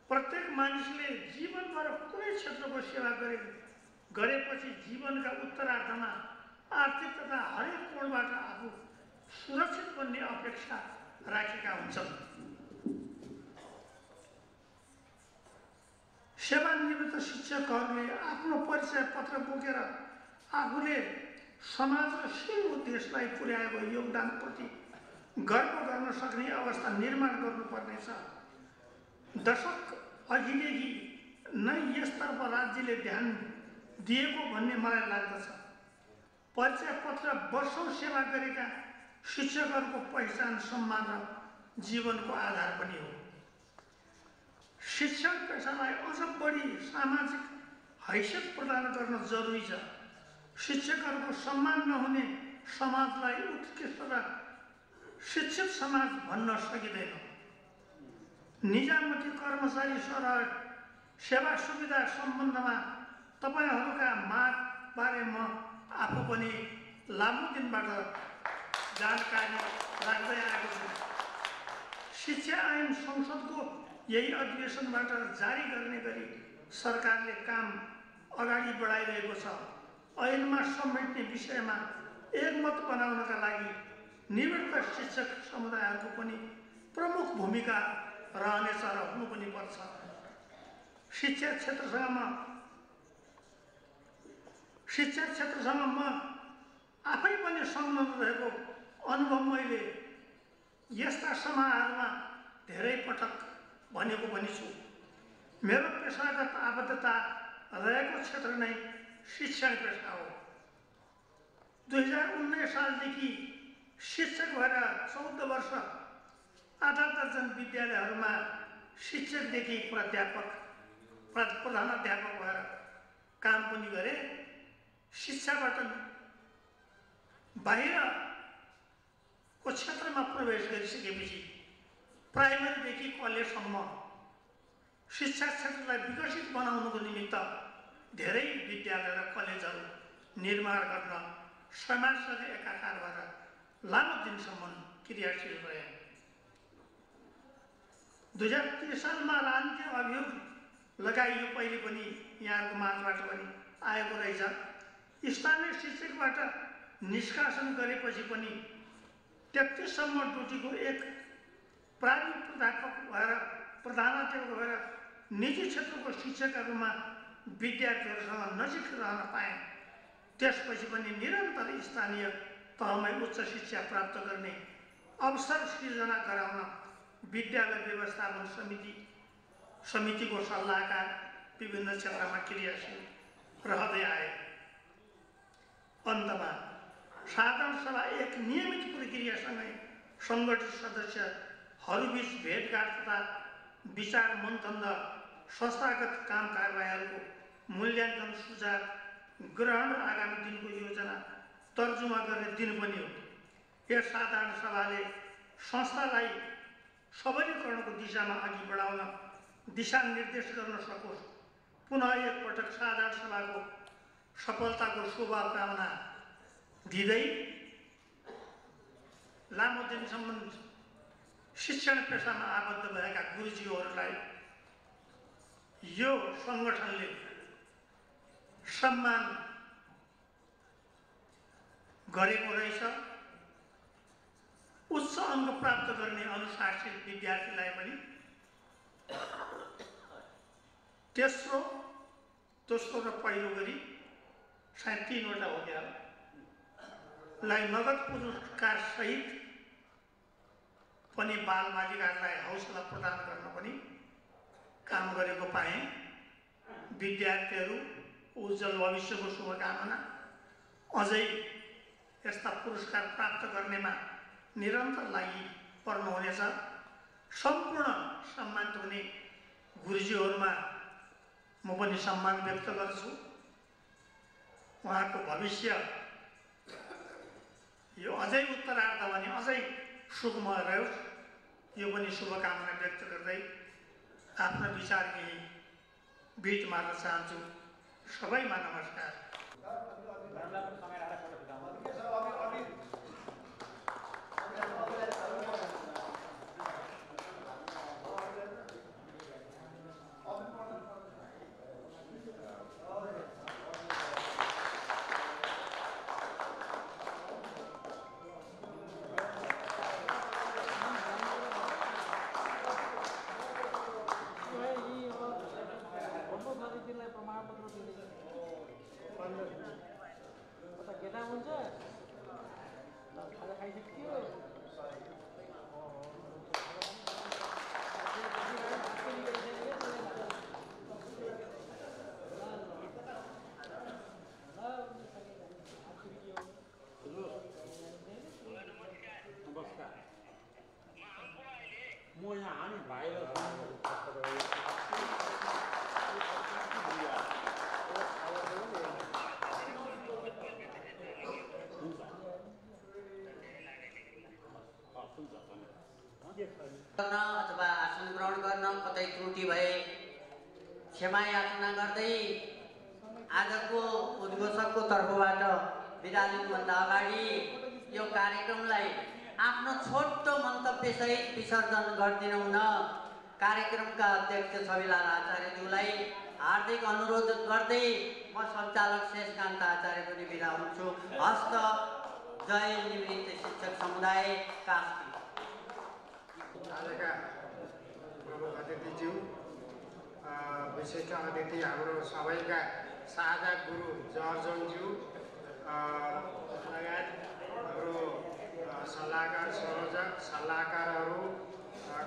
प्रत्येक मानिसले जीवनभर कुनै क्षेत्रको सेवा गरेपछि जीवनका उत्तरार्धमा आर्थिक तथा हरेक कोणबाट आफू सुरक्षित बन्ने अपेक्षा राखेका हुन्छन्। सेवानिवृत्त शिक्षकहरूले आफ्नो परिचय पत्र बोकेर आफूले समाज र सिङ्गो देशलाई पुर्याएको योगदानप्रति गर्व गर्न सक्ने अवस्था निर्माण गर्नुपर्नेछ। दशक अघिदेखि नै यसतर्फ राज्यले ध्यान दिएको भन्ने मलाई लाग्दछ। परिचय पत्र वर्षौं सेवा गरेका शिक्षकहरूको पहिचान, सम्मान र जीवनको आधार पनि हो। शिक्षण पेसालाई अझ बढी सामाजिक हैसियत प्रदान गर्न जरुरी छ। शिक्षकहरूको सम्मान नहुने समाजलाई उत्कृष्ट र शिक्षित समाज भन्न सकिँदैन। निजामती कर्मचारी सरह सेवा सुविधा सम्बन्धमा तपाईहरूका मागबारे म आफू पनि लामो दिनबाट जानकारी राख्दै आएको छु। शिक्षा ऐन संसदको यही अधिवेशनबाट जारी गर्ने गरी सरकारले काम अगाडि बढाइरहेको छ। ऐनमा समेट्ने विषयमा एकमत बनाउनका लागि निवृत्त शिक्षक समुदायहरूको पनि प्रमुख भूमिका रहनेछ र हुनु पनि पर्छ। शिक्षा क्षेत्रसँग म आफै पनि संलग्न रहेको अनुभव मैले यस्ता समाजमा धेरै पटक भनेको पनि छु। मेरो पेसागत आबद्धता रहेको क्षेत्र नै शिक्षण पेसा हो। 2019 सालदेखि शिक्षक भएर 14 वर्ष 8 दर्जन विद्यालयहरूमा शिक्षकदेखि प्रधानाध्यापक भएर काम पनि गरे। शिक्षाबाट बाहिरको क्षेत्रमा प्रवेश गरिसकेपछि प्राइमरीदेखि कलेजसम्म शिक्षा क्षेत्रलाई विकसित बनाउनको निमित्त धेरै विद्यालय र कलेजहरू निर्माण गर्न समाजसँग एकाकार भएर लामो दिनसम्म क्रियाशील रहे। 2030 सालमा राजनीतिक अभियोग लगाइयो। पहिले पनि यहाँको माझबाट पनि आएको रहेछ। स्थानीय शिक्षकबाट निष्कासन गरेपछि पनि 33 सम्म ड्युटीको एक प्राविधिक प्राध्यापक भएर प्रधानाध्यापक भएर निजी क्षेत्रको शिक्षकका रूपमा विद्यार्थीहरूसँग नजिक रहन पाएँ। त्यसपछि पनि निरन्तर स्थानीय तहमै उच्च शिक्षा प्राप्त गर्ने अवसर सृजना गराउन विद्यालय व्यवस्थापन समितिको सल्लाहकार विभिन्न क्षेत्रमा क्रियाशील रहँदै आए। अन्तमा साधारण सभा एक नियमित प्रक्रियासँगै सङ्गठित सदस्यहरूबीच भेटघाट तथा विचार मन्थन र संस्थागत काम कारबाहीहरूको मूल्याङ्कन सुझाव ग्रहण र आगामी दिनको योजना तर्जुमा गर्ने दिन पनि हो। यस साधारण सभाले संस्थालाई सबलीकरणको दिशामा अघि बढाउन दिशा निर्देश गर्न सकोस्। पुनः एकपटक साधारण सभाको सफलताको शुभकामना दिँदै लामो दिनसम्म शिक्षण पेसामा आबद्ध भएका गुरुजीहरूलाई यो सङ्गठनले सम्मान गरेको रहेछ। उच्च अङ्क प्राप्त गर्ने अनुशासित विद्यार्थीलाई पनि दोस्रो र पहिलो गरी सायद 3वटा हो क्या लाई नगद पुरस्कार सहित पनि बालबालिकाहरूलाई हौसला प्रदान गर्न पनि काम गरेको पाएँ। विद्यार्थीहरू उज्जवल भविष्यको शुभकामना। अझै यस्ता पुरस्कार प्राप्त गर्नेमा निरन्तर लागि पर्नुहुनेछ। सम्पूर्ण सम्मानित हुने गुरुजीहरूमा म पनि सम्मान व्यक्त गर्छु। उहाँको भविष्य यो अझै उत्तरार्ध भने अझै सुखमय रहोस्, यो पनि शुभकामना व्यक्त गर्दै आफ्ना विचार केही बिट मार्न चाहन्छु। सबैमा नमस्कार। अथवा आसन ग्रहण गर्न कतै त्रुटि भए क्षमा याचना गर्दै आजको उद्घोषकको तर्फबाट बिदा लिनुभन्दा अगाडि यो कार्यक्रमलाई आफ्नो छोटो मन्तव्यसहित विसर्जन गरिदिनु हुन कार्यक्रमका अध्यक्ष छविलाल आचार्यज्यूलाई हार्दिक अनुरोध गर्दै म सञ्चालक शेषकान्त आचार्य पनि बिदा हुन्छु। हस्त। जय निवृत्त शिक्षक समुदाय कास्की। आजका प्रमुख अतिथिज्यू, विशिष्ट अतिथि हाम्रो सबैका साझा गुरु जर्जनज्यू लगायत हाम्रो सल्लाहकार संयोजक सल्लाहकारहरू,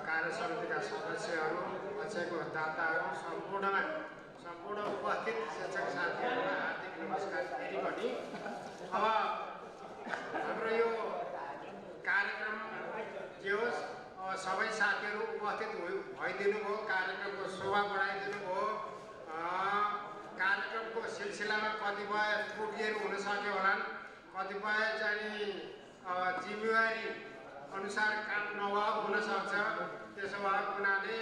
कार्य समितिका सदस्यहरू, पछिको दाताहरू, सम्पूर्ण उपस्थित शिक्षक साथीहरूलाई हार्दिक नमस्कार फेरि पनि। अब हाम्रो यो कार्यक्रम जे होस् सबै साथीहरू उपस्थित भइदिनु भयो, कार्यक्रमको शोभा बढाइदिनु भयो। कार्यक्रमको सिलसिलामा कतिपय त्रुटिहरू हुन सक्यो होलान्, कतिपय चाहिँ जिम्मेवारी अनुसार काम नभएको हुनसक्छ। त्यसो भएको हुनाले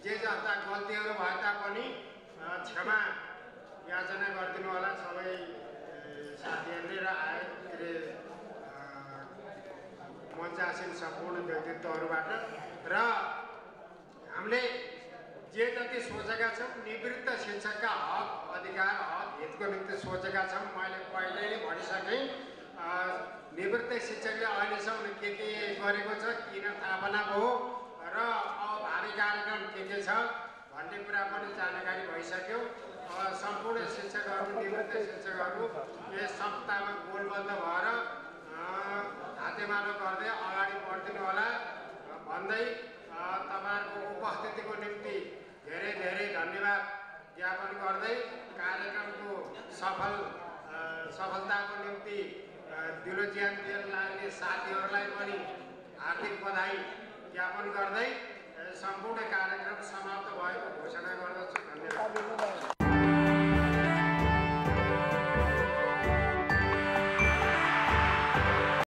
जे जस्ता गल्तीहरू भए तापनि क्षमा याचना गरिदिनु होला सबै साथीहरूले र मञ्चासीन सम्पूर्ण व्यक्तित्वहरूबाट। र हामीले जे जति सोचेका छौँ निवृत्त शिक्षकका हक अधिकार हक हितको निम्ति सोचेका छौँ। मैले पहिले नै भनिसकेँ, निवृत्त शिक्षकले अहिलेसम्म के गरेको छ, किन स्थापना भयो र अब भावी कार्यक्रम के छ भन्ने कुरा पनि जानकारी भइसक्यो। सम्पूर्ण शिक्षकहरू, निवृत्त शिक्षकहरू यस संस्थामा गोलबद्ध भएर हातेमालो गर्दै अगाडि बढिदिनु होला भन्दै तपाईँहरूको उपस्थितिको निम्ति धेरै धेरै धन्यवाद ज्ञापन गर्दै कार्यक्रमको सफलताको निम्ति दिलो ज्यान लाग्ने साथीहरूलाई पनि हार्दिक बधाई ज्ञापन गर्दै सम्पूर्ण कार्यक्रम समाप्त